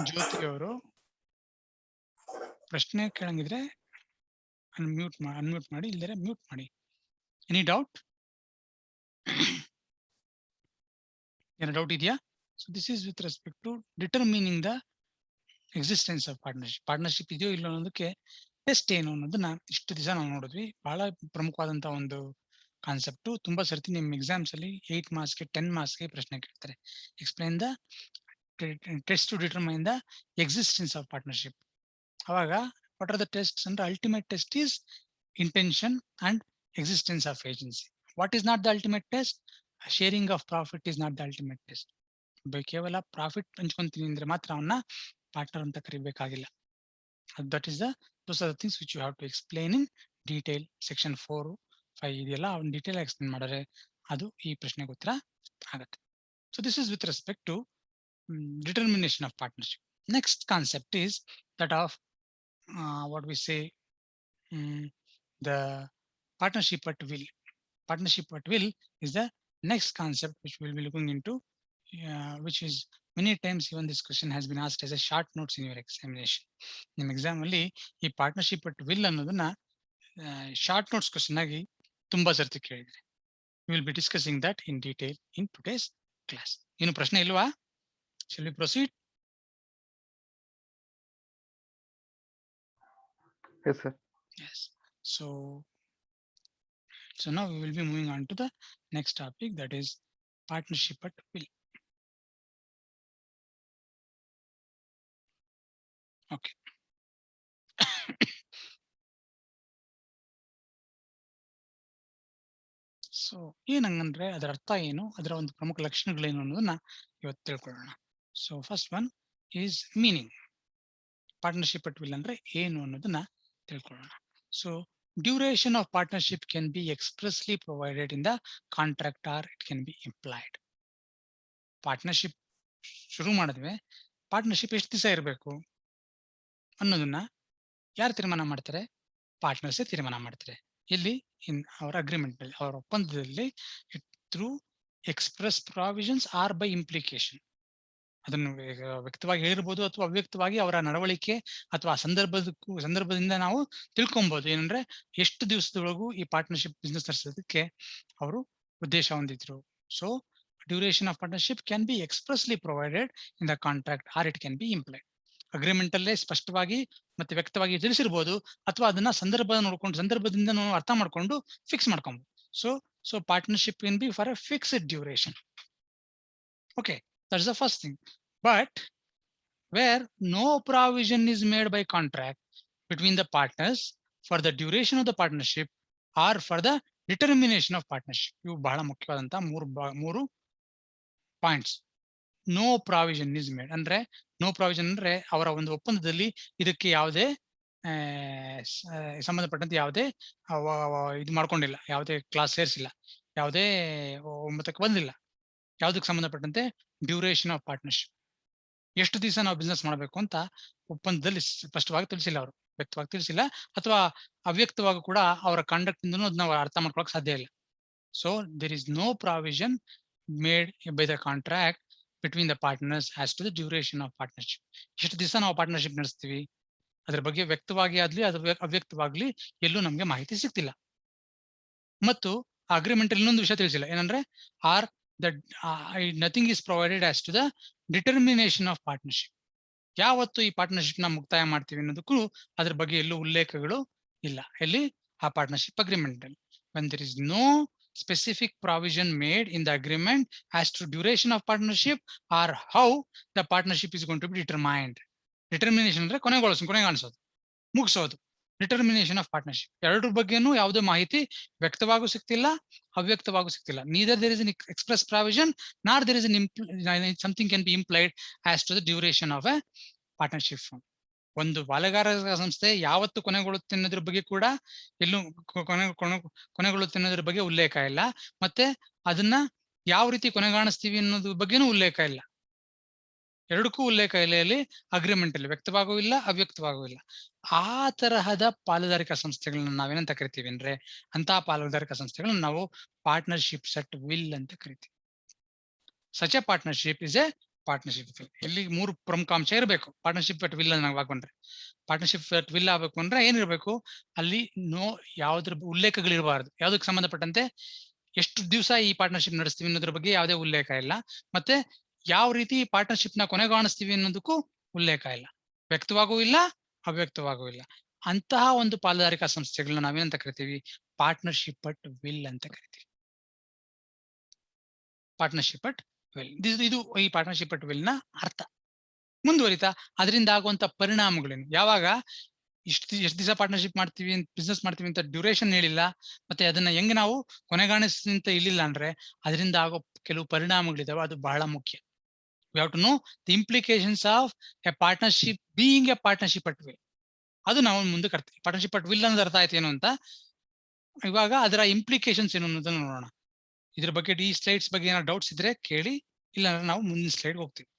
Speaker 1: ಜ್ಯೋತಿ ಅವರು ಪ್ರಶ್ನೆ ಕೇಳಂಗಿದ್ರೆ unmute ಮಾಡಿ, ಇಲ್ಲದ್ರೆ ಮ್ಯೂಟ್ ಮಾಡಿ. Any doubt? ಏನೋ ಡೌಟ್ ಇದೆಯಾ? So this is with respect to determining the existence of partnership. Partnership ಇದೆಯೋ ಇಲ್ಲ ಅನ್ನೋದಕ್ಕೆ ಟೆಸ್ಟ್ ಏನು ಅನ್ನೋದನ್ನ ಇಷ್ಟು ದಿವಸ ನಾವು ನೋಡಿದ್ವಿ. ಬಹಳ ಪ್ರಮುಖವಾದಂತಹ ಒಂದು ಕಾನ್ಸೆಪ್ಟ್. ತುಂಬಾ ಸರ್ತಿ ನಿಮ್ಮ ಎಕ್ಸಾಮ್ಸ್ ಅಲ್ಲಿ 8 ಮಾರ್ಕ್ಸ್ಗೆ 10 ಮಾರ್ಕ್ಸ್ಗೆ ಪ್ರಶ್ನೆ ಕೇಳ್ತಾರೆ. Explain the test to determine the existence of partnership. ಅವಾಗ what are the tests? And the ultimate test is intention and existence of agency. What is not the ultimate test? Sharing of profit is not the ultimate test. ಕೇವಲ profit ಹಂಚ್ಕೊಂತೀನಿ ಅಂದ್ರೆ ಮಾತ್ರ ಅವನ್ನ partner ಅಂತ ಕರಿಬೇಕಾಗಿಲ್ಲ. That is those are the things which you have to explain in detail. Section 4, 5 ಇದೆಲ್ಲ ಅವ್ನ detail explain ಮಾಡಿದ್ರೆ ಅದು ಈ ಪ್ರಶ್ನೆಗೆ ಉತ್ತರ ಆಗುತ್ತೆ. So this is with respect to determination of partnership. Next concept is that of what we say the partnership at will. Partnership at will is the next concept which we'll be looking into, which is many times even this question has been asked as a short notes in your examination. ನಿಮ್ಮ exam ಅಲ್ಲಿ ಈ partnership at will ಅನ್ನೋದನ್ನ short notes question ಆಗಿ ತುಂಬಾ ಸರ್ತಿ ಕೇಳಿದ್ರೆ. we will be discussing that in detail in today's class. ಏನು ಪ್ರಶ್ನೆ ಇಲ್ವಾ? Shall we proceed?
Speaker 3: Yes, sir.
Speaker 1: Yes. So now we will be moving on to the next topic, that is partnership at will. Okay. So ಏನಂಗಂದ್ರೆ ಅದರ ಅರ್ಥ ಏನು, ಅದರ ಒಂದು ಪ್ರಮುಖ ಲಕ್ಷಣಗಳೇನು ಅನ್ನೋದನ್ನ ಇವತ್ತು ತಿಳ್ಕೊಳ್ಳೋಣ. So first one is meaning. Partnership at will ಅಂದ್ರೆ ಏನು ಅನ್ನೋದನ್ನ ತಿಳ್ಕೊಳ್ಳೋಣ. So duration of partnership can be expressly provided in the contract or it can be implied. Partnership ಶುರು ಮಾಡಿದ್ವಿ, ಪಾರ್ಟ್ನರ್ಶಿಪ್ ಎಷ್ಟು ದಿವಸ ಇರಬೇಕು ಅನ್ನೋದನ್ನ ಯಾರು ತೀರ್ಮಾನ ಮಾಡ್ತಾರೆ? ಪಾರ್ಟ್ನರ್ಸೇ ತೀರ್ಮಾನ ಮಾಡ್ತಾರೆ. ಇಲ್ಲಿ ಇನ್ ಅವರ ಅಗ್ರಿಮೆಂಟ್ ನಲ್ಲಿ, ಅವರ ಒಪ್ಪಂದದಲ್ಲಿ through express provisions or by implication. ಅದನ್ನು ವ್ಯಕ್ತವಾಗಿ ಹೇಳಿರ್ಬೋದು ಅಥವಾ ಅವ್ಯಕ್ತವಾಗಿ ಅವರ ನಡವಳಿಕೆ ಅಥವಾ ಸಂದರ್ಭದಿಂದ ನಾವು ತಿಳ್ಕೊಬಹುದು. ಏನಂದ್ರೆ ಎಷ್ಟು ದಿವಸದೊಳಗೂ ಈ ಪಾರ್ಟ್ನರ್ಶಿಪ್ ಬಿಸ್ನೆಸ್ ನಡೆಸೋದಕ್ಕೆ ಅವರು ಉದ್ದೇಶ ಹೊಂದಿದ್ರು. So duration of partnership can be expressly provided in the contract or it can be implied. Agreement ಅಲ್ಲೇ ಸ್ಪಷ್ಟವಾಗಿ ಮತ್ತೆ ವ್ಯಕ್ತವಾಗಿ ತಿಳಿಸಿರ್ಬೋದು, ಅಥವಾ ಅದನ್ನ ಸಂದರ್ಭದಿಂದ ನಾವು ಅರ್ಥ ಮಾಡ್ಕೊಂಡು ಫಿಕ್ಸ್ ಮಾಡ್ಕೊಬಹುದು. So partnership can B for a fixed duration. Okay, that's the first thing. But where no provision is made by contract between the partners for the duration of the partnership or for the determination of partnership. ಇವು ಬಹಳ ಮುಖ್ಯವಾದಂತಹ ಮೂರು points. No provision is made ಅಂದ್ರೆ, no provision ಅಂದ್ರೆ ಅವರ ಒಂದು ಒಪ್ಪಂದದಲ್ಲಿ ಇದಕ್ಕೆ ಯಾವುದೇ ಸಂಬಂಧಪಟ್ಟಂತೆ ಯಾವುದೇ ಇದು ಮಾಡ್ಕೊಂಡಿಲ್ಲ, ಯಾವುದೇ ಕ್ಲಾಸ್ ಸೇರಿಸಿಲ್ಲ, ಯಾವುದೇ ಒಮ್ಮತಕ್ಕೆ ಬಂದಿಲ್ಲ. ಯಾವುದಕ್ಕೆ ಸಂಬಂಧಪಟ್ಟಂತೆ? Duration of partnership. ಎಷ್ಟು ದಿವಸ ನಾವು ಬಿಸ್ನೆಸ್ ಮಾಡಬೇಕು ಅಂತ ಒಪ್ಪಂದದಲ್ಲಿ ಸ್ಪಷ್ಟವಾಗಿ ತಿಳಿಸಿಲ್ಲ, ಅವರು ವ್ಯಕ್ತವಾಗಿ ತಿಳಿಸಿಲ್ಲ, ಅಥವಾ ಅವ್ಯಕ್ತವಾಗಿ ಕೂಡ ಅವರ ಕಾಂಡಕ್ಟ್ ಇಂದನೂ ಅದನ್ನ ಅರ್ಥ ಮಾಡ್ಕೊಳಕ್ ಸಾಧ್ಯ ಇಲ್ಲ. So there is no provision made by the contract between the partners as to the duration of partnership. ಎಷ್ಟು ದಿವಸ ನಾವು ಪಾರ್ಟ್ನರ್ಶಿಪ್ ನಡೆಸ್ತೀವಿ ಅದ್ರ ಬಗ್ಗೆ ವ್ಯಕ್ತವಾಗಿ ಆಗ್ಲಿ ಅದು ಅವ್ಯಕ್ತವಾಗ್ಲಿ ಎಲ್ಲೂ ನಮ್ಗೆ ಮಾಹಿತಿ ಸಿಗ್ತಿಲ್ಲ. ಮತ್ತು ಅಗ್ರಿಮೆಂಟ್ ಇನ್ನೊಂದು ವಿಷಯ ತಿಳಿಸಿಲ್ಲ, ಏನಂದ್ರೆ R that nothing is provided as to the determination of partnership. ಯಾವತ್ತು ಈ ಪಾರ್ಟ್ನರ್ಶಿಪ್ ನ ಮುಕ್ತಾಯ ಮಾಡ್ತೀವಿ ಅನ್ನೋದಕ್ಕೂ ಅದ್ರ ಬಗ್ಗೆ ಎಲ್ಲೂ ಉಲ್ಲೇಖಗಳು ಇಲ್ಲ. ಎಲ್ಲಿ? ಆ ಪಾರ್ಟ್ನರ್ಶಿಪ್ ಅಗ್ರಿಮೆಂಟ್ ಅಲ್ಲಿ. when there is no specific provision made in the agreement as to duration of partnership or how the partnership is going to be determined. Determination ಅಂದ್ರೆ ಕೊನೆಗಾಣಿಸೋದು, ಮುಗಿಸೋದು. Determination of partnership. ಎರಡರ ಬಗ್ಗೆನೂ ಯಾವುದೇ ಮಾಹಿತಿ ವ್ಯಕ್ತವಾಗೂ ಸಿಗ್ತಿಲ್ಲ, ಅವ್ಯಕ್ತವಾಗೂ ಸಿಗ್ತಿಲ್ಲ. Neither there is an express provision not there is an something can be implied as to the duration of a partnership firm. ಒಂದು ಪಾಲುಗಾರ ಸಂಸ್ಥೆ ಯಾವತ್ತು ಕೊನೆಗೊಳ್ಳುತ್ತೆ ಅನ್ನೋದ್ರ ಬಗ್ಗೆ ಕೂಡ ಎಲ್ಲೂ ಕೊನೆಗೊಳ್ಳುತ್ತೆ ಅನ್ನೋದ್ರ ಬಗ್ಗೆ ಉಲ್ಲೇಖ ಇಲ್ಲ. ಮತ್ತೆ ಅದನ್ನ ಯಾವ ರೀತಿ ಕೊನೆಗಾಣಿಸ್ತೀವಿ ಅನ್ನೋದ್ರ ಬಗ್ಗೆನೂ ಉಲ್ಲೇಖ ಇಲ್ಲ. ಎರಡಕ್ಕೂ ಉಲ್ಲೇಖ ಇಲ್ಲಿ ಅಗ್ರಿಮೆಂಟ್ ಅಲ್ಲಿ ವ್ಯಕ್ತವಾಗೂ ಇಲ್ಲ, ಅವ್ಯಕ್ತವಾಗೂ ಇಲ್ಲ. ಆ ತರಹದ ಪಾಲುದಾರಿಕಾ ಸಂಸ್ಥೆಗಳನ್ನ ನಾವೇನಂತ ಕರಿತೀವಿ ಅಂದ್ರೆ, ಅಂತಹ ಪಾಲುದಾರಿಕಾ ಸಂಸ್ಥೆಗಳನ್ನ ನಾವು ಪಾರ್ಟ್ನರ್ಶಿಪ್ಸ್ ಅಟ್ ವಿಲ್ ಅಂತ ಕರಿತೀವಿ. Such A partnership is a partnership will. ಇಲ್ಲಿ 3 ಪ್ರಮುಖ ಅಂಶ ಇರಬೇಕು ಪಾರ್ಟ್ನರ್ಶಿಪ್ ಅಟ್ ವಿಲ್ ನಾವು ಹಾಕೊಂಡ್ರೆ. ಪಾರ್ಟ್ನರ್ಶಿಪ್ ಅಟ್ ವಿಲ್ ಆಗ್ಬೇಕು ಅಂದ್ರೆ ಏನಿರ್ಬೇಕು, ಅಲ್ಲಿ ಯಾವ್ದ್ರ ಉಲ್ಲೇಖಗಳಿರಬಾರ್ದು. ಯಾವ್ದಕ್ಕೆ ಸಂಬಂಧಪಟ್ಟಂತೆ ಎಷ್ಟು ದಿವಸ ಈ ಪಾರ್ಟ್ನರ್ಶಿಪ್ ನಡೆಸ್ತೀವಿ ಅನ್ನೋದ್ರ ಬಗ್ಗೆ ಯಾವುದೇ ಉಲ್ಲೇಖ ಇಲ್ಲ. ಮತ್ತೆ ಯಾವ ರೀತಿ ಪಾರ್ಟ್ನರ್ಶಿಪ್ ನ ಕೊನೆಗಾಣಿಸ್ತೀವಿ ಅನ್ನೋದಕ್ಕೂ ಉಲ್ಲೇಖ ಇಲ್ಲ. ವ್ಯಕ್ತವಾಗೂ ಇಲ್ಲ, ಅವ್ಯಕ್ತವಾಗೂ ಇಲ್ಲ. ಅಂತಹ ಒಂದು ಪಾಲುದಾರಿಕಾ ಸಂಸ್ಥೆಗಳನ್ನ ನಾವೇನಂತ ಕರಿತೀವಿ, ಪಾರ್ಟ್ನರ್ಶಿಪ್ ಅಟ್ ವಿಲ್ ಅಂತ ಕರಿತೀವಿ. ಪಾರ್ಟ್ನರ್ಶಿಪ್ ಅಟ್ ವಿಲ್, ಇದು ಈ ಪಾರ್ಟ್ನರ್ಶಿಪ್ ಅಟ್ ವಿಲ್ ನ ಅರ್ಥ. ಮುಂದುವರಿತಾ ಅದರಿಂದ ಆಗುವಂತ ಪರಿಣಾಮಗಳೇನು, ಯಾವಾಗ ಎಷ್ಟು ದಿವಸ ಪಾರ್ಟ್ನರ್ಶಿಪ್ ಮಾಡ್ತೀವಿ, ಬಿಸ್ನೆಸ್ ಮಾಡ್ತೀವಿ ಅಂತ ಡ್ಯೂರೇಷನ್ ಹೇಳಿಲ್ಲ, ಮತ್ತೆ ಅದನ್ನ ಹೆಂಗ್ ನಾವು ಕೊನೆಗಾಣಿಸ್ತ ಇಲ್ಲಿಲ್ಲ ಅಂದ್ರೆ ಅದರಿಂದ ಆಗೋ ಕೆಲವು ಪರಿಣಾಮಗಳಿದಾವೆ. ಅದು ಬಹಳ ಮುಖ್ಯ. We have to know the implications of a partnership being a partnership at will. ಅದು ನಾವು ಮುಂದೆ ಕರ್ತೀವಿ. ಪಾರ್ಟ್ನರ್ಶಿಪ್ ಅಟ್ ವಿಲ್ ಅನ್ನೋದು ಅರ್ಥ ಆಯ್ತು ಏನು ಅಂತ. ಇವಾಗ ಅದರ ಇಂಪ್ಲಿಕೇಶನ್ಸ್ ಏನು ಅನ್ನೋದನ್ನ ನೋಡೋಣ. ಇದ್ರ ಬಗ್ಗೆ ಈ ಸ್ಲೈಡ್ಸ್ ಬಗ್ಗೆ ಏನಾದ್ರು ಡೌಟ್ಸ್ ಇದ್ರೆ ಕೇಳಿ, ಇಲ್ಲ ಅಂದ್ರೆ ನಾವು ಮುಂದಿನ ಸ್ಲೈಡ್ ಹೋಗ್ತೀವಿ.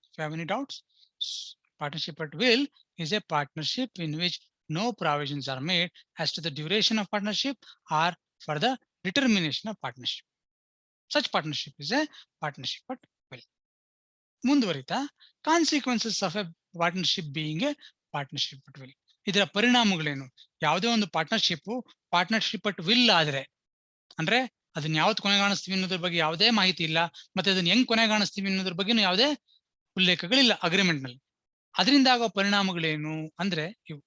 Speaker 1: If you have any doubts, partnership at will is a partnership in which no provisions are made as to the duration of partnership or for the determination of partnership. Such partnership is a partnership at will. ಮುಂದುವರಿತಾ consequences of a partnership being a partnership at will. ಇದರ ಪರಿಣಾಮಗಳೇನು? ಯಾವುದೇ ಒಂದು partnership at will ಆದ್ರೆ, ಅಂದ್ರೆ ಅದನ್ನ ಯಾವತ್ತು ಕೊನೆಗಾಣಿಸ್ತೀವಿ ಅನ್ನೋದ್ರ ಬಗ್ಗೆ ಯಾವುದೇ ಮಾಹಿತಿ ಇಲ್ಲ, ಮತ್ತೆ ಅದನ್ನ ಹೆಂಗ್ ಕೊನೆಗಾಣಿಸ್ತೀವಿ ಅನ್ನೋದ್ರ ಬಗ್ಗೆ ಯಾವುದೇ ಉಲ್ಲೇಖಗಳಿಲ್ಲ ಅಗ್ರಿಮೆಂಟ್ ನಲ್ಲಿ. ಅದರಿಂದ ಆಗೋ ಪರಿಣಾಮಗಳೇನು ಅಂದ್ರೆ ಇವು.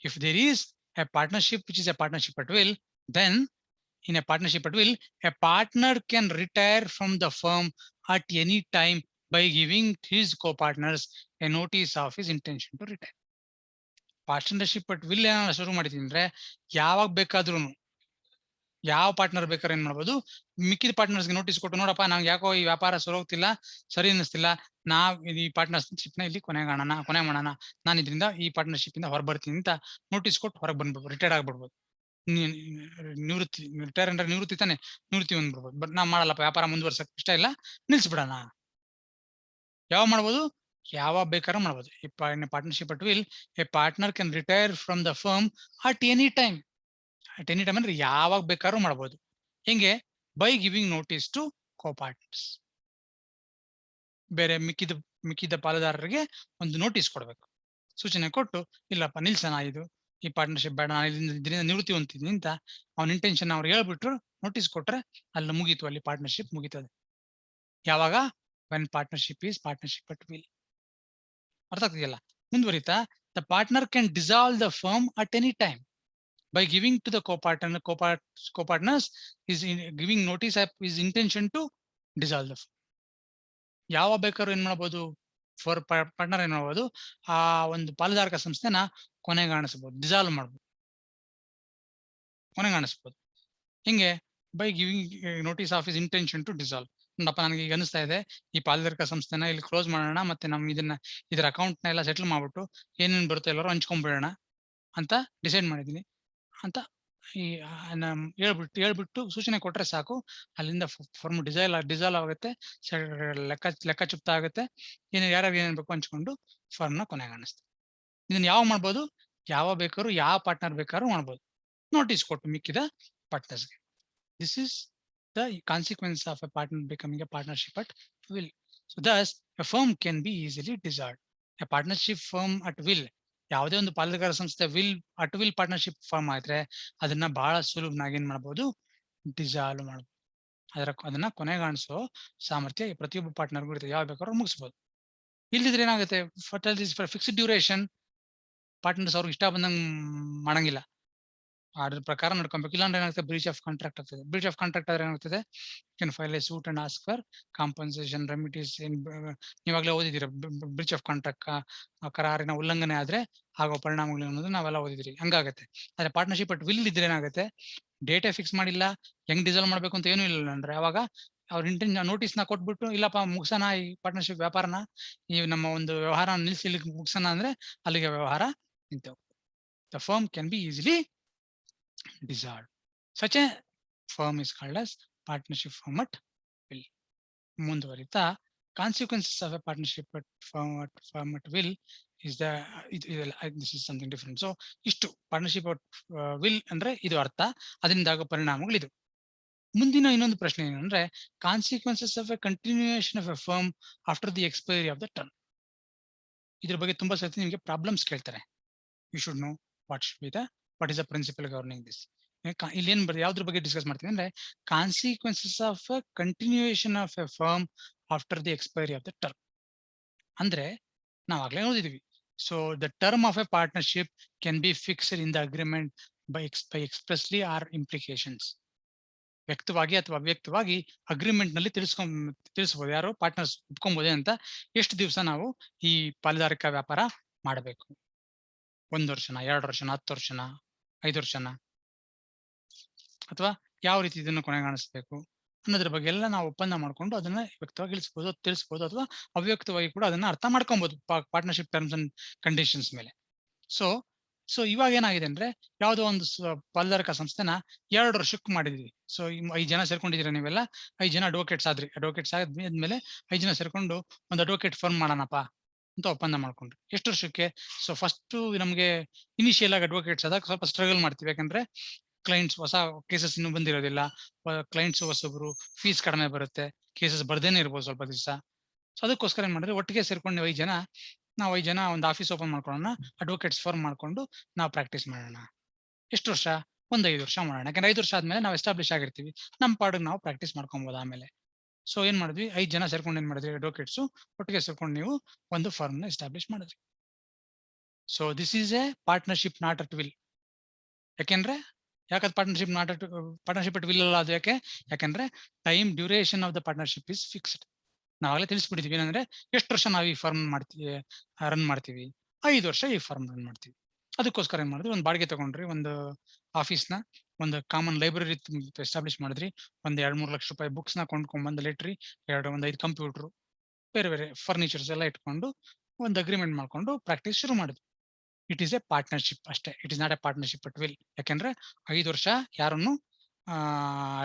Speaker 1: If there is a partnership which is a partnership at will, then in a partnership at will, a partner can retire from the firm at any time by giving his co-partners a notice of his intention to retire. Partnership at will ಏನಾದ್ರು ಶುರು ಮಾಡಿದೀನಿ ಅಂದ್ರೆ ಯಾವಾಗ ಬೇಕಾದ್ರೂ ಯಾವ partner ಬೇಕಾದ್ರೆ ಏನ್ ಮಾಡ್ಬೋದು, ಮಿಕ್ಕಿದ ಪಾರ್ಟ್ನರ್ಸ್ಗೆ ನೋಟಿಸ್ ಕೊಟ್ಟು, ನೋಡಪ್ಪ ನಂಗೆ ಯಾಕೋ ಈ ವ್ಯಾಪಾರ ಸರೋಗ್ತಿಲ್ಲ, ಸರಿ ಅನ್ನಿಸ್ತಿಲ್ಲ, ನಾವ್ ಈ ಪಾರ್ಟ್ನರ್ಶಿಪ್ ನ ಇಲ್ಲಿ ಕೊನೆ ಮಾಡೋಣ, ನಾನು ಇದರಿಂದ ಈ ಪಾರ್ಟ್ನರ್ಶಿಪ್ ಇಂದ ಹೊರಬರ್ತೀನಿ ಅಂತ ನೋಟಿಸ್ ಕೊಟ್ಟು ಹೊರಗೆ ಬಂದ್ಬಿಡ್ಬೋದು, ರಿಟೈರ್ಡ್ ಆಗ್ಬಿಡ್ಬೋದು. ನಿವೃತ್ತಿ, ರಿಟೈರ್ ಅಂದ್ರೆ ನಿವೃತ್ತಿ ತಾನೆ, ನಿವೃತ್ತಿ ಬಂದ್ಬಿಡ್ಬೋದು. ಬಟ್ ನಾ ಮಾಡಲ್ಲಪ್ಪ, ವ್ಯಾಪಾರ ಮುಂದುವರ್ಸಕ್ ಇಷ್ಟ ಇಲ್ಲ, ನಿಲ್ಸ್ಬಿಡೋಣ. ಯಾವಾಗ ಮಾಡ್ಬೋದು? ಯಾವಾಗ ಬೇಕಾದ್ರೂ ಮಾಡ್ಬೋದು. Partnership at will, a partner can retire from the firm at any time. At any time ಅಂದ್ರೆ ಯಾವಾಗ ಬೇಕಾದ್ರೂ ಮಾಡ್ಬೋದು. ಹೆಂಗೆ? By giving notice to copartners. ಬೇರೆ ಮಿಕ್ಕಿದ ಪಾಲುದಾರರಿಗೆ ಒಂದು ನೋಟಿಸ್ ಕೊಡ್ಬೇಕು, ಸೂಚನೆ ಕೊಟ್ಟು, ಇಲ್ಲಪ್ಪ ನಿಲ್ಸೋಣ, ಈ ಪಾರ್ಟ್ನರ್ಶಿಪ್ ಬೇಡ, ನಾನು ಇದರಿಂದ ನಿವೃತ್ತಿ ಹೊಂದ್ತೀನಿ ಅಂತ ಅವ್ನ ಇಂಟೆನ್ಷನ್ ಅವ್ರು ಹೇಳ್ಬಿಟ್ರು, ನೋಟಿಸ್ ಕೊಟ್ರೆ ಅಲ್ಲಿ ಮುಗೀತು, ಅಲ್ಲಿ ಪಾರ್ಟ್ನರ್ಶಿಪ್ ಮುಗೀತದೆ. ಯಾವಾಗ? When partnership is partnership at will. ಅರ್ಥ ಆಗ್ತಿದೆಯಲ್ಲ? ಮುಂದುವರಿತಾ, the partner can dissolve the firm at any time by giving to the co-partners is giving notice of his intention to dissolve the firm. ಯಾವ ಬೇಕಾದ್ರೂ ಏನ್ ಮಾಡ್ಬೋದು, for partner ಏನ್ ಮಾಡ್ಬೋದು, ಆ ಒಂದು ಪಾಲುದಾರಿಕಾ ಸಂಸ್ಥೆನ ಕೊನೆಗಾಣಿಸಬಹುದು, ಡಿಸಾಲ್ವ್ ಮಾಡ್ಬೋದು, ಕೊನೆಗಾಣಿಸಬಹುದು. ಹಿಂಗೆ? By giving notice of his intention to dissolve. ನೋಡಪ್ಪ, ನನಗೆ ಈಗ ಅನಿಸ್ತಾ ಇದೆ ಈ ಪಾಲುದಾರಿಕಾ ಸಂಸ್ಥೆನ ಇಲ್ಲಿ ಕ್ಲೋಸ್ ಮಾಡೋಣ, ಮತ್ತೆ ನಮ್ ಇದರ ಅಕೌಂಟ್ ನ ಎಲ್ಲ ಸೆಟಲ್ ಮಾಡ್ಬಿಟ್ಟು ಏನೇನ್ ಬರುತ್ತೆ ಎಲ್ಲರೂ ಹಂಚ್ಕೊಂಡ್ಬಿಡೋಣ ಅಂತ ಡಿಸೈಡ್ ಮಾಡಿದೀನಿ ಅಂತ ಹೇಳ್ಬಿಟ್ಟು ಸೂಚನೆ ಕೊಟ್ರೆ ಸಾಕು, ಅಲ್ಲಿಂದ ಫರ್ಮ್ ಡಿಸಾಲ್ವ್ ಆಗುತ್ತೆ, ಲೆಕ್ಕ ಚುಪ್ತ ಆಗುತ್ತೆ. ಯಾರ್ಯಾರು ಏನೇನ್ ಬೇಕು ಹಂಚ್ಕೊಂಡು ಫರ್ಮ್ ನ ಕೊನೆಗಾಣಿಸ್ತಾರೆ. ಇದನ್ನ ಯಾವ ಮಾಡ್ಬೋದು? ಯಾವ ಬೇಕಾದ್ರೂ, ಯಾವ ಪಾರ್ಟ್ನರ್ ಬೇಕಾದ್ರೂ ಮಾಡ್ಬೋದು, ನೋಟಿಸ್ ಕೊಟ್ಟು ಮಿಕ್ಕಿದ ಪಾರ್ಟ್ನರ್ಸ್ಗೆ. This is the consequence of a partner becoming a partnership at will. So thus a firm can be easily dissolved. A partnership firm at will, ಯಾವುದೇ ಒಂದು ಪಾಲುದಾರ ಸಂಸ್ಥೆ ಅಟ್ ವಿಲ್ ಪಾರ್ಟ್ನರ್ಶಿಪ್ ಫಾರ್ಮ್ ಆದ್ರೆ ಅದನ್ನ ಬಹಳ ಸುಲಭನಾಗಿ ಏನ್ ಮಾಡಬಹುದು, ಡಿಸಾಲ್ವ್ ಮಾಡಬಹುದು. ಅದನ್ನ ಕೊನೆಗಾಣಿಸೋ ಸಾಮರ್ಥ್ಯ ಪ್ರತಿಯೊಬ್ಬ ಪಾರ್ಟ್ನರ್ಗೂ ಇರುತ್ತೆ, ಯಾವ ಬೇಕಾದ್ರೂ ಮುಗಿಸಬಹುದು. ಇಲ್ಲಿದ್ರೆ ಏನಾಗುತ್ತೆ, ಫಿಕ್ಸ್ಡ್ ಡ್ಯೂರೇಷನ್, ಪಾರ್ಟ್ನರ್ಸ್ ಅವ್ರಿಗೆ ಇಷ್ಟ ಬಂದಂಗ್ ಮಾಡಂಗಿಲ್ಲ. ಅದ್ರ ಪ್ರಕಾರ ನಡ್ಕೊಬೇಕು. ಇಲ್ಲಾಂದ್ರೆ ಏನಾಗುತ್ತೆ, ಬ್ರೀಚ್ ಆಫ್ ಕಾಂಟ್ರಾಕ್ಟ್ ಆಗ್ತದೆ. ಬ್ರೀಚ್ ಆಫ್ ಕಾಂಟ್ರಾಕ್ಟ್ ಆದ್ರೆ ಏನಾಗ್ತದೆ, can file a suit and ask for compensation remedies. ನೀವಾಗಲೇ ಓದಿದ್ದೀರ, ಬ್ರೀಚ್ ಆಫ್ ಕಾಂಟ್ರಾಕ್ಟ್ ಕರಾರಿನ ಉಲ್ಲಂಘನೆ ಆದ್ರೆ ಆಗೋ ಪರಿಣಾಮಗಳು ಅನ್ನೋದು ನಾವೆಲ್ಲ ಓದಿದ್ರಿ. ಹಂಗಾಗತ್ತೆ. ಆದ್ರೆ ಪಾರ್ಟ್ನರ್ಶಿಪ್ ಬಟ್ ವಿಲ್ ಇದ್ರೆ ಏನಾಗುತ್ತೆ, ಡೇಟೇ ಫಿಕ್ಸ್ ಮಾಡಿಲ್ಲ, ಹೆಂಗ್ ಡಿಸಾಲ್ವ್ ಮಾಡ್ಬೇಕು ಅಂತ ಏನೂ ಇಲ್ಲ ಅಂದ್ರೆ ಅವಾಗ ಅವ್ರ ಇಂಟೆನ್ ನೋಟಿಸ್ ನ ಕೊಟ್ಬಿಟ್ಟು ಇಲ್ಲಪ್ಪ ಮುಗ್ಸೋಣ ಈ ಪಾರ್ಟ್ನರ್ಶಿಪ್ ವ್ಯಾಪಾರನ, ಈ ನಮ್ಮ ಒಂದು ವ್ಯವಹಾರ ನಿಲ್ಸಿ ಇಲ್ಲಿ ಮುಗ್ಸೋಣ ಅಂದ್ರೆ ಅಲ್ಲಿಗೆ ವ್ಯವಹಾರ ನಿಂತವು. The firm can be easily dissolved. Such a firm is called as partnership firm at will. ಮುಂದುವರಿತಾ, consequences of a partnership at firm at will is this is something different. So ಇಷ್ಟು ಪಾರ್ಟ್ನರ್ಶಿಪ್ at will ಅಂದ್ರೆ ಇದು ಅರ್ಥ, ಅದರಿಂದ ಆಗೋ ಪರಿಣಾಮಗಳು ಇದು. ಮುಂದಿನ ಇನ್ನೊಂದು ಪ್ರಶ್ನೆ ಏನಂದ್ರೆ, consequences of a continuation of a firm after the expiry of the term. ಇದ್ರ ಬಗ್ಗೆ ತುಂಬಾ ಸರ್ತಿ ನಿಮಗೆ ಪ್ರಾಬ್ಲಮ್ಸ್ ಕೇಳ್ತಾರೆ. You should know what is the principle governing this. ಇಲ್ಲಿ ಏನ್ ಯಾವ್ದ್ರ ಬಗ್ಗೆ ಡಿಸ್ಕಸ್ ಮಾಡ್ತೀವಿ ಅಂದ್ರೆ, consequences of continuation of a firm after the expiry of the term. ಅಂದ್ರೆ ನಾವ್ ಆಗ್ಲೇ ಓದಿದ್ವಿ. So the term of a partnership can be fixed in the agreement by expressly R implications. ವ್ಯಕ್ತವಾಗಿ ಅಥವಾ ಅವ್ಯಕ್ತವಾಗಿ ಅಗ್ರಿಮೆಂಟ್ ನಲ್ಲಿ ತಿಳಿಸಬಹುದು. ಯಾರು ಪಾರ್ಟ್ನರ್ಸ್ ಒಪ್ಕೊಂಬೋದೇ ಅಂತ, ಎಷ್ಟು ದಿವಸ ನಾವು ಈ ಪಾಲುದಾರಿಕಾ ವ್ಯಾಪಾರ ಮಾಡಬೇಕು, 1 ವರ್ಷನ, 2 ವರ್ಷನ, 10 ವರ್ಷನ, 5 ವರ್ಷನ, ಅಥವಾ ಯಾವ ರೀತಿ ಇದನ್ನು ಕೊನೆಗಾಣಿಸ್ಬೇಕು ಅನ್ನೋದ್ರ ಬಗ್ಗೆ ಎಲ್ಲ ನಾವು ಒಪ್ಪಂದ ಮಾಡ್ಕೊಂಡು ಅದನ್ನ ವ್ಯಕ್ತವಾಗಿ ತಿಳಿಸಬಹುದು ಅಥವಾ ಅವ್ಯಕ್ತವಾಗಿ ಕೂಡ ಅದನ್ನ ಅರ್ಥ ಮಾಡ್ಕೊಬಹುದು ಪಾರ್ಟ್ನರ್ಶಿಪ್ ಟರ್ಮ್ಸ್ ಅಂಡ್ ಕಂಡೀಷನ್ಸ್ ಮೇಲೆ. ಸೊ ಇವಾಗ ಏನಾಗಿದೆ ಅಂದ್ರೆ, ಯಾವ್ದೋ ಒಂದು ಪಾಲುದಾರಿಕಾ ಸಂಸ್ಥೆನ 2 ವರ್ಷಕ್ಕೆ ಮಾಡಿದ್ವಿ. ಸೊ 5 ಜನ ಸೇರ್ಕೊಂಡಿದ್ದೀರಾ ನೀವೆಲ್ಲ, 5 ಜನ ಅಡ್ವೊಕೇಟ್ಸ್ ಆದ್ರಿ. ಅಡ್ವೊಕೇಟ್ಸ್ ಆದ್ಮೇಲೆ 5 ಜನ ಸೇರ್ಕೊಂಡು ಒಂದು ಅಡ್ವೊಕೇಟ್ ಫರ್ಮ್ ಮಾಡೋಣಪ್ಪ ಅಂತ ಒಪ್ಪಂದ ಮಾಡ್ಕೊಂಡ್ರಿ. ಎಷ್ಟು ವರ್ಷಕ್ಕೆ? ಸೊ ಫಸ್ಟ್ ನಮ್ಗೆ ಇನಿಷಿಯಲ್ ಆಗಿ ಅಡ್ವೊಕೇಟ್ಸ್ ಆದಾಗ ಸ್ವಲ್ಪ ಸ್ಟ್ರಗಲ್ ಮಾಡ್ತೀವಿ. ಯಾಕಂದ್ರೆ ಕ್ಲೈಂಟ್ಸ್ ಹೊಸ ಕೇಸಸ್ ಇನ್ನೂ ಬಂದಿರೋದಿಲ್ಲ, ಕ್ಲೈಂಟ್ಸ್ ಹೊಸಬ್ರು, ಫೀಸ್ ಕಡಿಮೆ ಬರುತ್ತೆ, ಕೇಸಸ್ ಬರ್ದೇನೆ ಇರ್ಬೋದು ಸ್ವಲ್ಪ ದಿವಸ. ಸೊ ಅದಕ್ಕೋಸ್ಕರ ಏನ್ ಮಾಡಿದ್ರೆ, ಒಟ್ಟಿಗೆ ಸೇರ್ಕೊಂಡು ನಾವು 5 ಜನ ಒಂದು ಆಫೀಸ್ ಓಪನ್ ಮಾಡ್ಕೊಳ್ಳೋಣ, ಅಡ್ವೊಕೇಟ್ಸ್ ಫರ್ಮ್ ಮಾಡ್ಕೊಂಡು ನಾವು ಪ್ರಾಕ್ಟೀಸ್ ಮಾಡೋಣ. ಎಷ್ಟು ವರ್ಷ? 5 ವರ್ಷ ಮಾಡೋಣ. ಯಾಕಂದ್ರೆ 5 ವರ್ಷ ಆದ್ಮೇಲೆ ನಾವು ಎಸ್ಟಾಬ್ಲಿಷ್ ಆಗಿರ್ತೀವಿ, ನಮ್ಮ ಪಾಡಿಗೆ ನಾವು ಪ್ರಾಕ್ಟೀಸ್ ಮಾಡ್ಕೊಬಹುದು ಆಮೇಲೆ. ಸೊ ಏನ್ ಮಾಡಿದ್ವಿ, 5 ಜನ ಸೇರ್ಕೊಂಡು ಏನ್ ಮಾಡಿದ್ವಿ, ಅಡ್ವೊಕೇಟ್ಸ್ ಒಟ್ಟಿಗೆ ಸೇರ್ಕೊಂಡು ನೀವು ಒಂದು ಫರ್ಮ್ ನ ಎಸ್ಟಾಬ್ಲಿಷ್ ಮಾಡಿದ್ರಿ. So this is a partnership not at will. ಯಾಕಂದ್ರೆ ಪಾರ್ಟ್ನರ್ಶಿಪ್ ಅಟ್ ವಿಲ್ ಅಲ್ಲ ಅದು. ಯಾಕಂದ್ರೆ time duration of the partnership is fixed. ನಾವಾಗಲೇ ತಿಳಿಸ್ಬಿಟ್ಟಿದ್ವಿ ಏನಂದ್ರೆ, ಎಷ್ಟು ವರ್ಷ ನಾವು ಈ ಫರ್ಮ್ ರನ್ ಮಾಡ್ತೀವಿ, 5 ವರ್ಷ ಈ ಫರ್ಮ್ ರನ್ ಮಾಡ್ತೀವಿ. ಅದಕ್ಕೋಸ್ಕರ ಏನ್ ಮಾಡಿದ್ವಿ, ಒಂದು ಬಾಡಿಗೆ ತಗೊಂಡ್ರಿ, ಒಂದು ಆಫೀಸ್ನ, ಒಂದು ಕಾಮನ್ ಲೈಬ್ರರಿ ಎಸ್ಟಾಬ್ಲಿಷ್ ಮಾಡಿದ್ರಿ, ಒಂದ್ 2-3 ಲಕ್ಷ ರೂಪಾಯಿ ಬುಕ್ಸ್ ನ ಕೊಂಡ್ಕೊಂಡ್ಬಂದು ಲೆಟ್ರಿ, ಒಂದು 5 ಕಂಪ್ಯೂಟರ್, ಬೇರೆ ಫರ್ನಿಚರ್ಸ್ ಎಲ್ಲ ಇಟ್ಕೊಂಡು ಒಂದು ಅಗ್ರಿಮೆಂಟ್ ಮಾಡ್ಕೊಂಡು ಪ್ರಾಕ್ಟೀಸ್ ಶುರು ಮಾಡಿದ್ವಿ. ಇಟ್ ಈಸ್ ಎ ಪಾರ್ಟ್ನರ್ಶಿಪ್ ಅಷ್ಟೇ. It is not A partnership at will. ಯಾಕಂದ್ರೆ 5 ವರ್ಷ ಯಾರನ್ನು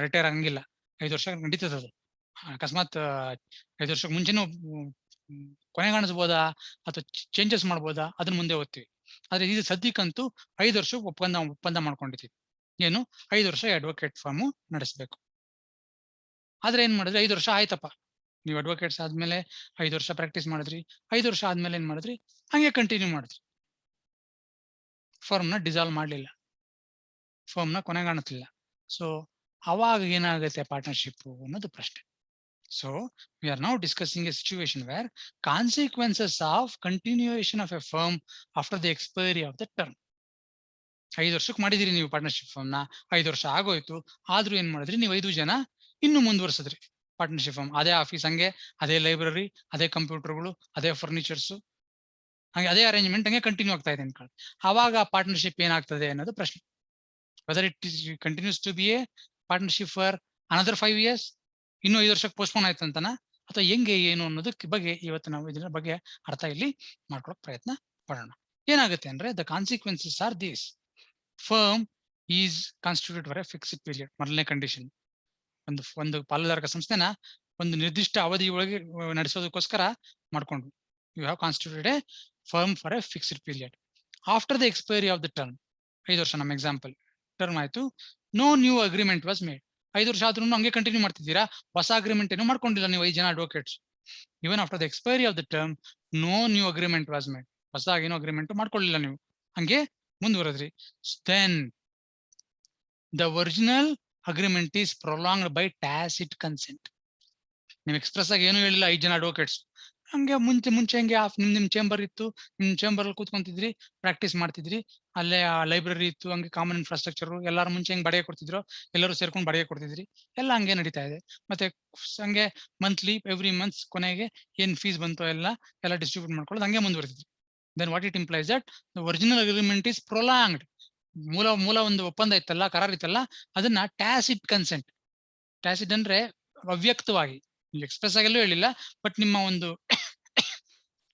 Speaker 1: ರಿಟೈರ್ ಆಗಂಗಿಲ್ಲ. 5 ವರ್ಷ ನಡೀತದೆ ಅದು. ಅಕಸ್ಮಾತ್ 5 ವರ್ಷಕ್ಕೆ ಮುಂಚೆನೂ ಕೊನೆಗಾಣಿಸ್ಬೋದಾ ಅಥವಾ ಚೇಂಜಸ್ ಮಾಡ್ಬೋದಾ, ಅದನ್ನ ಮುಂದೆ ಓದ್ತೀವಿ. ಆದ್ರೆ ಇದು ಸದ್ಯಕ್ಕಂತೂ 5 ವರ್ಷ ಒಪ್ಪಂದ ಮಾಡ್ಕೊಂಡಿದ್ದೀವಿ. ಏನು, 5 ವರ್ಷ ಅಡ್ವೊಕೇಟ್ ಫರ್ಮ್ ನಡೆಸಬೇಕು. ಆದ್ರೆ ಏನ್ ಮಾಡಿದ್ರಿ, 5 ವರ್ಷ ಆಯ್ತಪ್ಪ, ನೀವು ಅಡ್ವೊಕೇಟ್ಸ್ ಆದ್ಮೇಲೆ 5 ವರ್ಷ ಪ್ರಾಕ್ಟೀಸ್ ಮಾಡಿದ್ರಿ. 5 ವರ್ಷ ಆದ್ಮೇಲೆ ಏನ್ ಮಾಡಿದ್ರಿ, ಹಂಗೆ ಕಂಟಿನ್ಯೂ ಮಾಡಿದ್ರಿ. ಫರ್ಮ್ ನ ಡಿಸಾಲ್ವ್ ಮಾಡ್ಲಿಲ್ಲ, ಫರ್ಮ್ ನ ಕೊನೆಗಾಣಿಸ್ಲಿಲ್ಲ. ಸೊ ಅವಾಗ ಏನಾಗುತ್ತೆ ಪಾರ್ಟ್ನರ್ಶಿಪ್ ಅನ್ನೋದು ಪ್ರಶ್ನೆ. So we are now discussing a situation where consequences of continuation of a firm after the expiry of the term. 5 ವರ್ಷಕ್ಕೆ ಮಾಡಿದಿರಿ ನೀವು ಪಾರ್ಟ್ನರ್ಶಿಪ್ ಫರ್ಮ್ ನ, 5 ವರ್ಷ ಆಗೋಯ್ತು, ಆದ್ರೂ ಏನ್ ಮಾಡಿದ್ರಿ, ನೀವು 5 ಜನ ಇನ್ನು ಮುಂದುವರ್ಸಿದ್ರಿ ಪಾರ್ಟ್ನರ್ಶಿಪ್ ಫರ್ಮ್. ಅದೇ ಆಫೀಸ್, ಹಂಗೆ ಅದೇ ಲೈಬ್ರರಿ, ಅದೇ ಕಂಪ್ಯೂಟರ್ಗಳು, ಅದೇ ಫರ್ನಿಚರ್ಸ್, ಹಂಗೆ ಅದೇ ಅರೇಂಜ್ಮೆಂಟ್ ಹಂಗೆ ಕಂಟಿನ್ಯೂ ಆಗ್ತಾ ಇದೆ ಅನ್ಕೊಳ್ಳಿ. ಆವಾಗ ಪಾರ್ಟ್ನರ್ಶಿಪ್ ಏನಾಗ್ತದೆ ಅನ್ನೋದು ಪ್ರಶ್ನೆ. Whether it continues to be a partnership for another 5 years, ಇನ್ನು 5 ವರ್ಷಕ್ಕೆ ಪೋಸ್ಟ್ಪೋನ್ ಆಯ್ತು ಅಂತನಾ, ಅಥವಾ ಹೆಂಗೆ ಏನು ಅನ್ನೋದಕ್ಕೆ ಬಗ್ಗೆ ಇವತ್ತು ನಾವು ಇದರ ಬಗ್ಗೆ ಅರ್ಥ ಇಲ್ಲಿ ಮಾಡ್ಕೊಳಕ್ ಪ್ರಯತ್ನ ಪಡೋಣ. ಏನಾಗುತ್ತೆ ಅಂದ್ರೆ, the consequences are these. Firm is constituted for a fixed period. ಮೊದಲನೇ ಕಂಡೀಷನ್, ಒಂದು ಪಾಲುದಾರಕ ಸಂಸ್ಥೆನ ಒಂದು ನಿರ್ದಿಷ್ಟ ಅವಧಿಯೊಳಗೆ ನಡೆಸೋದಕ್ಕೋಸ್ಕರ ಮಾಡ್ಕೊಂಡ್ವಿ. You have constituted a firm for a fixed period after the expiry of the term. 5 ವರ್ಷ ನಮ್ಮ ಎಕ್ಸಾಂಪಲ್, ಟರ್ಮ್ ಆಯ್ತು, no new agreement was made. 5 ವರ್ಷ ಆದ್ರೂ ಹಂಗೆ ಕಂಟಿನ್ಯೂ ಮಾಡ್ತಿದ್ದೀರಾ, ಹೊಸ ಅಗ್ರಿಮೆಂಟ್ ಏನು ಮಾಡ್ಕೊಂಡಿಲ್ಲ ನೀವು 5 ಜನ advocates. Even after the expiry of the term no new agreement was made. ಹೊಸದಾಗಿ ಏನೋ ಅಗ್ರಿಮೆಂಟ್ ಮಾಡ್ಕೊಳ್ಳಿಲ್ಲ ನೀವು, ಹಂಗೆ ಮುಂದುವರೆದ್ರಿ. Then the original agreement is prolonged by tacit consent. ನೀವು ಎಕ್ಸ್ಪ್ರೆಸ್ ಆಗಿ ಏನು ಹೇಳಿಲ್ಲ 5 ಜನ ಅಡ್ವೊಕೇಟ್ಸ್, ಹಂಗೆ ಮುಂಚೆ ಹಂಗೆ ನಿಮ್ ಚೇಂಬರ್ ಇತ್ತು. ನಿಮ್ ಚೇಂಬರ್ ಅಲ್ಲಿ ಕೂತ್ಕೊಂತಿದ್ರಿ, ಪ್ರಾಕ್ಟೀಸ್ ಮಾಡ್ತಿದ್ರಿ. ಅಲ್ಲೇ ಆ ಲೈಬ್ರರಿ ಇತ್ತು. ಹಂಗೆ ಕಾಮನ್ ಇನ್ಫ್ರಾಸ್ಟ್ರಕ್ಚರ್ ಎಲ್ಲಾರು ಮುಂಚೆ ಹೆಂಗ್ ಬಾಡಿಗೆ ಕೊಡ್ತಿದ್ರು, ಎಲ್ಲರೂ ಸೇರ್ಕೊಂಡು ಬಾಡಿಗೆ ಕೊಡ್ತಿದ್ರಿ. ಎಲ್ಲ ಹಂಗೆ ನಡೀತಾ ಇದೆ. ಮತ್ತೆ ಹಂಗೆ ಮಂತ್ಲಿ ಎವ್ರಿ ಮಂತ್ಸ್ ಕೊನೆಗೆ ಏನ್ ಫೀಸ್ ಬಂತೋ ಎಲ್ಲ ಡಿಸ್ಟ್ರಿಬ್ಯೂಟ್ ಮಾಡ್ಕೊಳ್ಳೋದು ಹಂಗೆ ಮುಂದುವರೆದಿದ್ರಿ. Then what it implies that the original agreement is prolonged. ಮೂಲ ಒಂದು ಒಪ್ಪಂದ ಇತ್ತಲ್ಲ, ಕರಾರ್ ಇತ್ತಲ್ಲ, ಅದನ್ನ ಟ್ಯಾಸಿಟ್ ಕನ್ಸೆಂಟ್. ಟ್ಯಾಸಿಟ್ ಅಂದ್ರೆ ಅವ್ಯಕ್ತವಾಗಿ, ಎಕ್ಸ್‌ಪ್ರೆಸ್ ಆಗೆಲ್ಲೂ ಹೇಳಿಲ್ಲ, ಬಟ್ ನಿಮ್ಮ ಒಂದು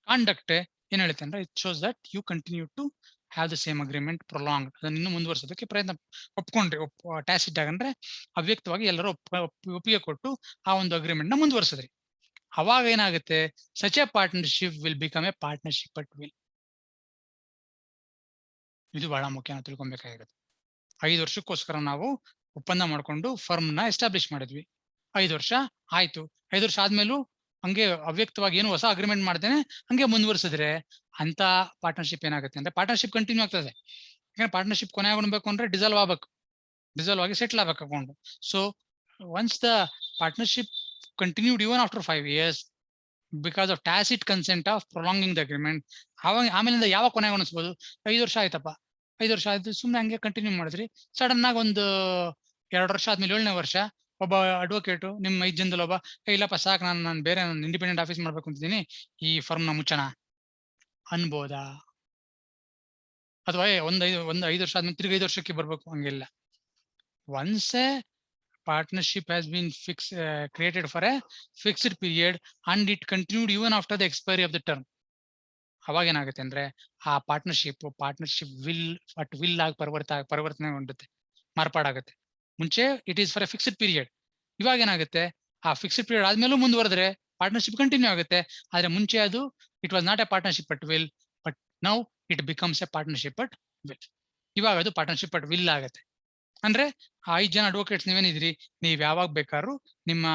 Speaker 1: ಕಾಂಡಕ್ಟ್ ಏನ್ ಹೇಳುತ್ತೆ ಅಂದ್ರೆ it shows that you continue to have the same agreement prolong. ಅದನ್ನ ಇನ್ನೂ ಮುಂದುವರಿಸೋದಕ್ಕೆ ಪ್ರಯತ್ನ ಒಪ್ಕೊಂಡ್ರಿ. ಟ್ಯಾಸಿಟ್ ಆಗಂದ್ರೆ ಅವ್ಯಕ್ತವಾಗಿ ಎಲ್ಲರೂ ಒಪ್ಪಿಗೆ ಕೊಟ್ಟು ಆ ಒಂದು ಅಗ್ರಿಮೆಂಟ್ ನ ಮುಂದುವರಿಸಿದ್ರಿ. ಅವಾಗ ಏನಾಗುತ್ತೆ, such A partnership will become A partnership at will. ಇದು ಬಹಳ ಮುಖ್ಯ, ನಾವು ತಿಳ್ಕೊಬೇಕಾಗಿರುತ್ತೆ. 5 ವರ್ಷಕ್ಕೋಸ್ಕರ ನಾವು ಒಪ್ಪಂದ ಮಾಡ್ಕೊಂಡು ಫರ್ಮ್ ನ ಎಸ್ಟಾಬ್ಲಿಷ್ ಮಾಡಿದ್ವಿ. 5 ವರ್ಷ ಆಯ್ತು. 5 ವರ್ಷ ಆದ್ಮೇಲೂ ಹಂಗೆ ಅವ್ಯಕ್ತವಾಗಿ ಏನು ಹೊಸ ಅಗ್ರಿಮೆಂಟ್ ಮಾಡ್ದೇನೆ ಹಂಗೆ ಮುಂದುವರಿಸಿದ್ರೆ ಅಂತ ಪಾರ್ಟ್ನರ್ಶಿಪ್ ಏನಾಗುತ್ತೆ ಅಂದ್ರೆ ಪಾರ್ಟ್ನರ್ಶಿಪ್ ಕಂಟಿನ್ಯೂ ಆಗ್ತದೆ. ಯಾಕಂದ್ರೆ ಪಾರ್ಟ್ನರ್ಶಿಪ್ ಕೊನೆ ಆಗ್ಬೇಕು ಅಂದ್ರೆ ಡಿಸಾಲ್ವ್ ಆಗ್ಬೇಕು. ಡಿಸಾಲ್ವ್ ಆಗಿ ಸೆಟ್ಲ್ ಆಗ್ಬೇಕು account. So once the partnership continued even after 5 years because of tacit consent of prolonging the agreement, ಆಮೇಲಿಂದ ಯಾವಾಗ ಕೊನೆ ಅನಿಸ್ಬೋದು, 5 ವರ್ಷ ಆಯ್ತಪ್ಪ, 5 ವರ್ಷ ಆಯ್ತು ಸುಮ್ಮನೆ ಹಂಗೆ ಕಂಟಿನ್ಯೂ ಮಾಡಿದ್ರಿ. ಸಡನ್ ಆಗಿ ಒಂದು 2 ವರ್ಷ ಆದ್ಮೇಲೆ 7ನೇ ವರ್ಷ ಒಬ್ಬ ಅಡ್ವೊಕೇಟು ನಿಮ್ಮ 5 ಜನದಲ್ಲಿ ಒಬ್ಬ, ಇಲ್ಲಪ್ಪ ಸಾಕು, ನಾನು ಬೇರೆ ಇಂಡಿಪೆಂಡೆಂಟ್ ಆಫೀಸ್ ಮಾಡ್ಬೇಕು ಅಂತಿದ್ದೀನಿ, ಈ ಫರ್ಮ್ ನ ಮುಚ್ಚಣ ಅನ್ಬೋದಾ? ಅಥವಾ ಒಂದು 5 ವರ್ಷ ಆದ್ಮೇಲೆ ತಿರ್ಗಿ 5 ವರ್ಷಕ್ಕೆ ಬರ್ಬೇಕು, ಹಂಗಿಲ್ಲ. Once A partnership has been created for a fixed period and it continued even after the expiry of the term. ಅವಾಗ ಏನಾಗುತ್ತೆ ಅಂದ್ರೆ ಆ ಪಾರ್ಟ್ನರ್ಶಿಪ್ ವಿಲ್ ಆಗಿ ಪರಿವರ್ತನೆ ಹೊಂದುತ್ತೆ, ಮಾರ್ಪಾಡಾಗುತ್ತೆ. ಮುಂಚೆ it is for a fixed period. ಇವಾಗ ಏನಾಗುತ್ತೆ, ಆ ಫಿಕ್ಸ್ಡ್ ಪೀರಿಯಡ್ ಆದ್ಮೇಲೂ ಮುಂದುವರೆದ್ರೆ ಪಾರ್ಟ್ನರ್ಶಿಪ್ ಕಂಟಿನ್ಯೂ ಆಗುತ್ತೆ. ಆದ್ರೆ ಮುಂಚೆ ಅದು it was not A partnership at will, but now it becomes A partnership at will. ಇವಾಗ ಅದು ಪಾರ್ಟ್ನರ್ಶಿಪ್ ಅಟ್ ವಿಲ್ ಆಗುತ್ತೆ. ಅಂದ್ರೆ 5 ಜನ ಅಡ್ವೊಕೇಟ್ಸ್ ನೀವೇನಿದ್ರಿ, ನೀವ್ ಯಾವಾಗ ಬೇಕಾದ್ರೂ ನಿಮ್ಮ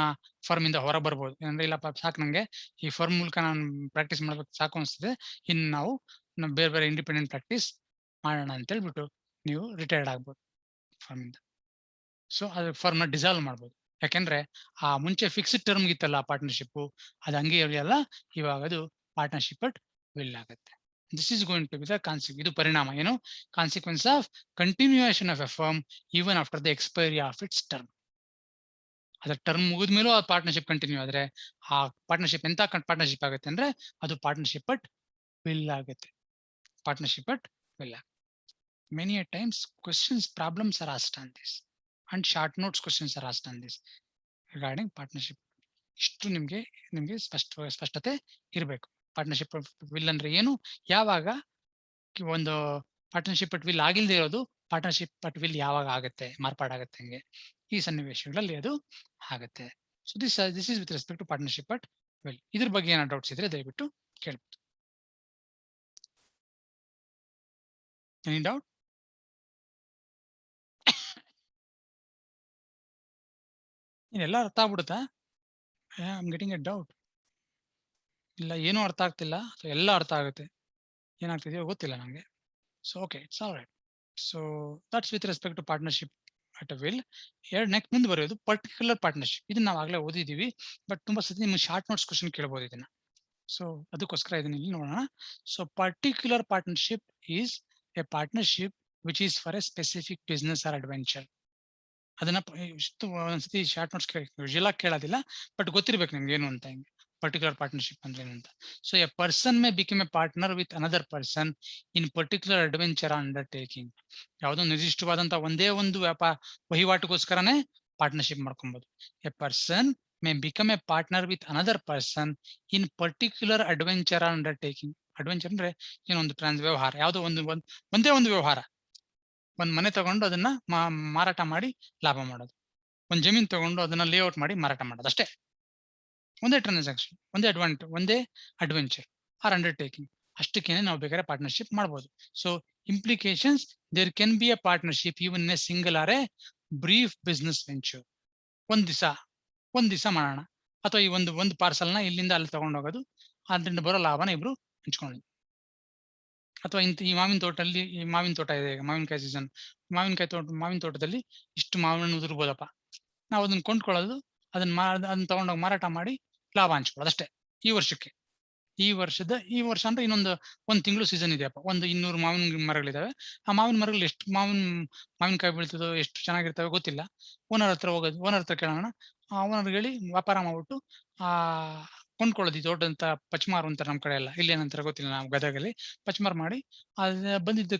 Speaker 1: ಫರ್ಮ್ ಇಂದ ಹೊರ ಬರ್ಬೋದು. ಅಂದ್ರೆ ಇಲ್ಲಪ್ಪ ಸಾಕು, ನಂಗೆ ಈ ಫರ್ಮ್ ಮೂಲಕ ನಾನು ಪ್ರಾಕ್ಟೀಸ್ ಮಾಡ್ಬೇಕು ಸಾಕು ಅನ್ಸ್ತದೆ, ಇನ್ನು ನಾವು ಬೇರೆ ಬೇರೆ ಇಂಡಿಪೆಂಡೆಂಟ್ ಪ್ರಾಕ್ಟೀಸ್ ಮಾಡೋಣ ಅಂತ ಹೇಳ್ಬಿಟ್ಟು ನೀವು ರಿಟೈರ್ಡ್ ಆಗ್ಬೋದು ಫರ್ಮ್ ಇಂದ. ಸೊ ಅದು ಫರ್ಮ್ ನ ಡಿಸಾಲ್ವ್ ಮಾಡ್ಬೋದು. ಯಾಕೆಂದ್ರೆ ಆ ಮುಂಚೆ ಫಿಕ್ಸ್ಡ್ ಟರ್ಮ್ ಇತ್ತಲ್ಲ ಪಾರ್ಟ್ನರ್ಶಿಪ್, ಅದು ಹಂಗೆ ಇರಲಿಲ್ಲ. ಇವಾಗ ಅದು ಪಾರ್ಟ್ನರ್ಶಿಪ್ ಅಟ್ ವಿಲ್ ಆಗುತ್ತೆ. This is going to be the consequence. ಇದು ಪರಿಣಾಮ ಏನು, consequence of continuation of a firm even after the expiry of its term. ಅದರ ಟರ್ಮ್ ಮುಗಿದ ಮೇಲೂ ಆ ಪಾರ್ಟ್ನರ್ಶಿಪ್ ಕಂಟಿನ್ಯೂ ಆದ್ರೆ ಆ ಪಾರ್ಟ್ನರ್ಶಿಪ್ ಎಂತ ಪಾರ್ಟ್ನರ್ಶಿಪ್ ಆಗುತ್ತೆ ಅಂದ್ರೆ ಅದು ಪಾರ್ಟ್ನರ್ಶಿಪ್ ಅಟ್ ವಿಲ್ ಆಗುತ್ತೆ. Partnership at will. Many a times questions problems are asked on this and short notes questions are asked on this regarding partnership. ಇಷ್ಟು ನಿಮ್ಗೆ ಸ್ಪಷ್ಟತೆ ಇರಬೇಕು. ಪಾರ್ಟ್ನರ್ಶಿಪ್ ವಿಲ್ ಅಂದ್ರೆ ಏನು, ಯಾವಾಗ ಒಂದು ಪಾರ್ಟ್ನರ್ಶಿಪ್ ಅಟ್ ವಿಲ್ ಆಗಿಲ್ದೇ ಇರೋದು ಪಾರ್ಟ್ನರ್ಶಿಪ್ ಅಟ್ ವಿಲ್ ಯಾವಾಗ ಆಗುತ್ತೆ, ಮಾರ್ಪಾಡಾಗತ್ತೆ, ಹಂಗೆ ಈ ಸನ್ನಿವೇಶಗಳಲ್ಲಿ ಅದು ಆಗುತ್ತೆ. So this is with respect to partnership at will. ಇದ್ರ ಬಗ್ಗೆ ಏನಾದ್ರು ಡೌಟ್ಸ್ ಇದ್ರೆ ದಯವಿಟ್ಟು ಕೇಳ್ಬೋದು. Any doubt? ಎಲ್ಲ ಅರ್ಥ ಆಗ್ಬಿಡುತ್ತಾ? I am getting a doubt. ಇಲ್ಲ ಏನೂ ಅರ್ಥ ಆಗ್ತಿಲ್ಲ, ಎಲ್ಲ ಅರ್ಥ ಆಗುತ್ತೆ, ಏನಾಗ್ತಿದೆಯೋ ಗೊತ್ತಿಲ್ಲ ನಂಗೆ. So okay, it's all right. So that's with respect to partnership at will. Next ಮುಂದೆ ಬರೆಯೋದು ಪರ್ಟಿಕ್ಯುಲರ್ ಪಾರ್ಟ್ನರ್ಶಿಪ್. ಇದನ್ನ ನಾವು ಆಗ್ಲೇ ಓದಿದೀವಿ, ಬಟ್ ತುಂಬಾ ಸತಿ ನಿಮ್ಗೆ ಶಾರ್ಟ್ ನೋಟ್ಸ್ ಕ್ವಶನ್ ಕೇಳಬಹುದು ಇದನ್ನ. ಸೊ ಅದಕ್ಕೋಸ್ಕರ ಇದನ್ನ ಇಲ್ಲಿ ನೋಡೋಣ. So particular partnership is a partnership which is for A specific business or adventure. ಅದನ್ನ ಇಷ್ಟು ಒಂದ್ಸತಿ ಶಾರ್ಟ್ ನೋಟ್ಸ್ ಯೂಶುವಲ್ ಆಗಿ ಕೇಳೋದಿಲ್ಲ, ಬಟ್ ಗೊತ್ತಿರ್ಬೇಕು ನಿಮ್ಗೆ ಏನು ಅಂತ. ಹಿಂಗೆ ಪರ್ಟಿಕ್ಯುಲರ್ ಪಾರ್ಟ್ನರ್ಶಿಪ್ ಅಂದ್ರೆ ಏನು ಅಂತ. So A person may become A partner with another person in particular adventure undertaking. ಯಾವುದೋ ನಿರ್ದಿಷ್ಟವಾದಂತ ಒಂದೇ ಒಂದು ವಹಿವಾಟಿಗೋಸ್ಕರನೇ ಪಾರ್ಟ್ನರ್ಶಿಪ್ ಮಾಡ್ಕೊಬಹುದು. A person may become A partner with another person in particular adventure undertaking. Adventure ಅಂದ್ರೆ ಏನೊಂದು ವ್ಯವಹಾರ, ಯಾವುದೋ ಒಂದೇ ಒಂದು ವ್ಯವಹಾರ. ಒಂದ್ ಮನೆ ತಗೊಂಡು ಅದನ್ನ ಮಾರಾಟ ಮಾಡಿ ಲಾಭ ಮಾಡೋದು, ಒಂದ್ ಜಮೀನ್ ತಗೊಂಡು ಅದನ್ನ ಲೇಔಟ್ ಮಾಡಿ ಮಾರಾಟ ಮಾಡೋದು, ಅಷ್ಟೇ. ಒಂದೇ ಟ್ರಾನ್ಸಾಕ್ಷನ್, ಒಂದೇ ಅಡ್ವೆಂಚರ್ ಆರ್ ಅಂಡರ್ಟೇಕಿಂಗ್. ಅಷ್ಟಕ್ಕೇನೆ ನಾವು ಬೇಕಾದ್ರೆ ಪಾರ್ಟ್ನರ್ಶಿಪ್ ಮಾಡಬಹುದು. So implications, there can be a partnership even a single or a brief business venture. ಒಂದ್ ದಿವಸ ಮಾಡೋಣ, ಅಥವಾ ಈ ಒಂದು ಪಾರ್ಸಲ್ನ ಇಲ್ಲಿಂದ ಅಲ್ಲಿ ತಗೊಂಡೋಗೋದು, ಅದರಿಂದ ಬರೋ ಲಾಭನ ಇಬ್ರು ಹಂಚ್ಕೊಳ್ಳಿ. ಅಥವಾ ಈ ಮಾವಿನ ತೋಟ ಇದೆ, ಮಾವಿನಕಾಯಿ ಸೀಸನ್, ಮಾವಿನ ತೋಟದಲ್ಲಿ ಇಷ್ಟು ಮಾವಿನ ಉದುರ್ಬೋದಪ್ಪ, ನಾವು ಅದನ್ನ ಕೊಂಡ್ಕೊಳ್ಳೋದು, ಅದನ್ನ ತಗೊಂಡೋಗಿ ಮಾರಾಟ ಮಾಡಿ ಲಾಭ ಹಂಚ್ಕೊಳ್ಳೋದು, ಅಷ್ಟೇ ಈ ವರ್ಷಕ್ಕೆ. ಈ ವರ್ಷ ಅಂದ್ರೆ ಇನ್ನೊಂದು 1 ತಿಂಗಳು ಸೀಸನ್ ಇದೆಯಪ್ಪ, ಒಂದು 200 ಮಾವಿನ ಮರಗಳಿದಾವೆ. ಆ ಮಾವಿನ ಮರಗಳು ಎಷ್ಟು ಮಾವಿನಕಾಯಿ ಬೀಳ್ತದೋ, ಎಷ್ಟು ಚೆನ್ನಾಗಿರ್ತವೆ ಗೊತ್ತಿಲ್ಲ. ಓನರ್ ಹತ್ರ ಕೇಳೋಣ. ಆ ಓನರ್ ಹೇಳಿ ವ್ಯಾಪಾರ ಮಾಡ್ಬಿಟ್ಟು ಕೊಂಡ್ಕೊಳ್ಳೋದು. ದೊಡ್ಡಂತ ಪಚ್ಮಾರು ಅಂತಾರೆ ನಮ್ಮ ಕಡೆ ಎಲ್ಲ, ಇಲ್ಲಿ ಏನಂತಾರೆ ಗೊತ್ತಿಲ್ಲ, ನಾವು ಗದಗಲ್ಲಿ ಪಚ್ಮಾರ್ ಮಾಡಿ ಬಂದಿದ್ದ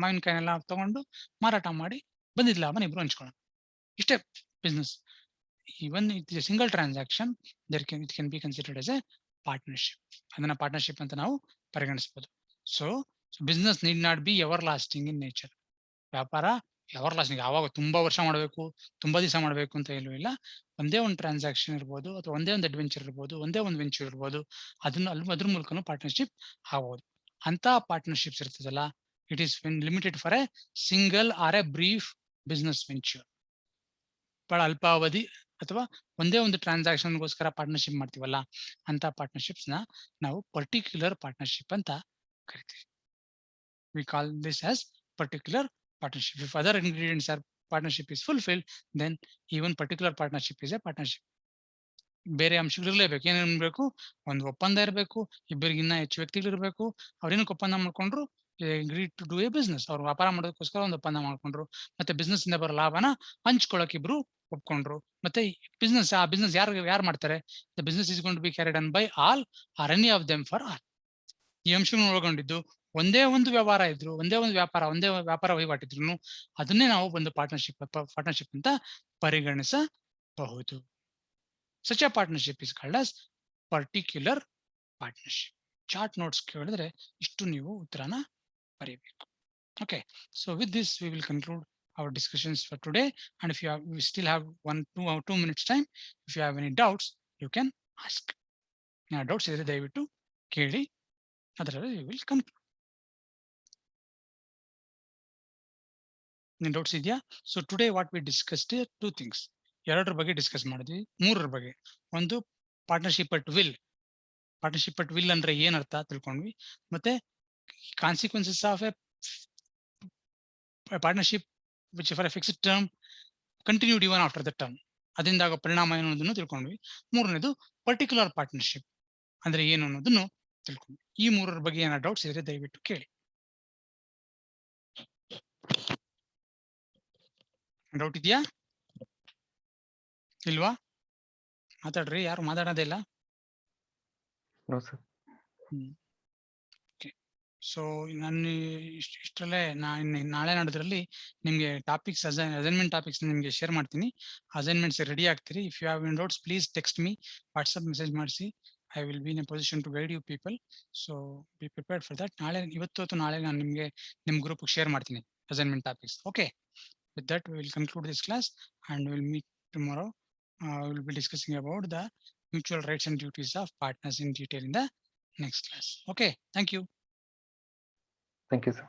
Speaker 1: ಮಾವಿನಕಾಯಿನೆಲ್ಲ ತಗೊಂಡು ಮಾರಾಟ ಮಾಡಿ ಬಂದಿದ್ದ ಲಾಭನ ಇಬ್ರು ಹಂಚ್ಕೊಳ್ಳೋಣ. ಇಷ್ಟೇ business. Even it is single transaction, it can be considered as a partnership. ಅದನ್ನ ಪಾರ್ಟ್ನರ್ಶಿಪ್ ಅಂತ ನಾವು ಪರಿಗಣಿಸಬಹುದು. So business need not be ever lasting in nature. ವ್ಯಾಪಾರ ಎವರ್ ಲಾಸ್ಟಿಂಗ್, ಯಾವಾಗ ತುಂಬಾ ವರ್ಷ ಮಾಡಬೇಕು, ತುಂಬಾ ದಿವಸ ಮಾಡಬೇಕು ಅಂತ ಏನೂ ಇಲ್ಲ. ಒಂದೇ ಒಂದು ಟ್ರಾನ್ಸಾಕ್ಷನ್ ಇರ್ಬೋದು, ಅಥವಾ ಒಂದೇ ಒಂದು ಅಡ್ವೆಂಚರ್ ಇರ್ಬೋದು, ಒಂದೇ ಒಂದು ವೆಂಚರ್ ಇರ್ಬೋದು, ಅದ್ರ ಮೂಲಕನೂ ಪಾರ್ಟ್ನರ್ಶಿಪ್ ಆಗ್ಬೋದು. ಅಂತ ಪಾರ್ಟ್ನರ್ಶಿಪ್ಸ್ ಇರ್ತದಲ್ಲ, it is limited for A single or a brief business venture. ಬಹಳ ಅಲ್ಪಾವಧಿ ಅಥವಾ ಒಂದೇ ಒಂದು ಟ್ರಾನ್ಸಾಕ್ಷನ್ಗೋಸ್ಕರ ಪಾರ್ಟ್ನರ್ಶಿಪ್ ಮಾಡ್ತೀವಲ್ಲ, ಅಂತ ಪಾರ್ಟ್ನರ್ಶಿಪ್ಸ್ ನ ನಾವು ಪರ್ಟಿಕ್ಯುಲರ್ ಪಾರ್ಟ್ನರ್ಶಿಪ್ ಅಂತ ಕರಿತೀವಿ. We call this as particular partnership. If other ingredients are partnership is fulfilled, then even particular partnership is a partnership. ಬೇರೆ ಅಂಶಗಳು ಇರಲೇಬೇಕು. ಏನಿರಬೇಕು? ಒಂದು ಒಪ್ಪಂದ ಇರಬೇಕು, ಇಬ್ಬರಿಗಿನ್ನ ಹೆಚ್ಚು ವ್ಯಕ್ತಿಗಳು ಇರಬೇಕು. ಅವ್ರೇನಕ್ಕೆ ಒಪ್ಪಂದ ಮಾಡ್ಕೊಂಡ್ರು? Agree to do a business. ಅವ್ರು ವ್ಯಾಪಾರ ಮಾಡೋದಕ್ಕೋಸ್ಕರ ಒಂದು ಒಪ್ಪಂದ ಮಾಡ್ಕೊಂಡ್ರು. ಮತ್ತೆ ಬಿಸ್ನೆಸ್ ಇಂದ ಬರೋ ಲಾಭನ ಹಂಚ್ಕೊಳಕ್ ಇಬ್ರು ಒಪ್ಕೊಂಡ್ರು. ಮತ್ತೆ ಆ ಬಿಸ್ನೆಸ್ ಯಾರು ಮಾಡ್ತಾರೆ? The business is going to be carried on by all or any of them for all. ಈ ಅಂಶಗಳನ್ನು ಒಳಗೊಂಡಿದ್ದು ಒಂದೇ ಒಂದು ವ್ಯವಹಾರ ಇದ್ರು, ಒಂದೇ ವ್ಯಾಪಾರ ವಹಿವಾಟಿದ್ರು, ಅದನ್ನೇ ನಾವು ಒಂದು ಪಾರ್ಟ್ನರ್ಶಿಪ್ ಅಂತ ಪರಿಗಣಿಸಬಹುದು. Such a partnership is called as particular partnership. Chart notes ಕೇಳಿದ್ರೆ ಇಷ್ಟು ನೀವು ಉತ್ತರನ ಬರೀಬೇಕು. Okay, so with this we will conclude our discussions for today, and if we still have 2 minutes time, if you have any doubts you can ask. Doubts ಇದ್ರೆ ದಯವಿಟ್ಟು ಕೇಳಿ, ಅದರಲ್ಲಿ we will conclude. Doubts ಇದೆಯಾ? So today what we discussed 2 things. 2 ಬಗ್ಗೆ discuss ಮಾಡಿದ್ವಿ. 3 ಬಗ್ಗೆ, ಒಂದು partnership at will. Partnership at will ಅಂದ್ರೆ ಏನ್ ಅರ್ಥ ತಿಳ್ಕೊಂಡ್ವಿ. ಮತ್ತೆ consequences of a partnership which for a fixed term continued even after the term, ಅದರಿಂದ ಆಗೋ ಪರಿಣಾಮ ಏನು ಅನ್ನೋದನ್ನು ತಿಳ್ಕೊಂಡ್ವಿ. 3ನೇದು ಪರ್ಟಿಕ್ಯುಲರ್ ಪಾರ್ಟ್ನರ್ಶಿಪ್ ಅಂದ್ರೆ ಏನು ಅನ್ನೋದನ್ನು ತಿಳ್ಕೊಂಡ್ವಿ. ಈ 3 ಬಗ್ಗೆ ಏನಾದ್ರು ಡೌಟ್ಸ್ ಇದ್ರೆ ದಯವಿಟ್ಟು ಕೇಳಿ. ಡೌಟ್ ಇದೆಯಾ? ಇಲ್ವಾ? ಮಾತಾಡ್ರಿ, ಯಾರು ಮಾತಾಡೋದೇ ಇಲ್ಲ. ಸೊ ನಾನು ಇಷ್ಟರಲ್ಲೇ ನಾಳೆ ನಾಡಿದ್ರಲ್ಲಿ ನಿಮ್ಗೆ ಟಾಪಿಕ್ಸ್ ಅಸೈನ್ಮೆಂಟ್ ಟಾಪಿಕ್ಸ್ ನಿಮ್ಗೆ ಶೇರ್ ಮಾಡ್ತೀನಿ. ಅಸೈನ್ಮೆಂಟ್ಸ್ ರೆಡಿ ಆಗ್ತೀರಿ. If you have any doubts please text me, WhatsApp message ಮಾಡಿಸಿ. I will be in a position to guide you people. So be prepared for that. ಇವತ್ತು ನಾಳೆ ನಾನು ನಿಮ್ಗೆ ನಿಮ್ group share ಮಾಡ್ತೀನಿ assignment topics. Okay, with that we will conclude this class and we will meet tomorrow. We will be discussing about the mutual rights and duties of partners in detail in the next class. Okay, thank you.
Speaker 3: Thank you, sir.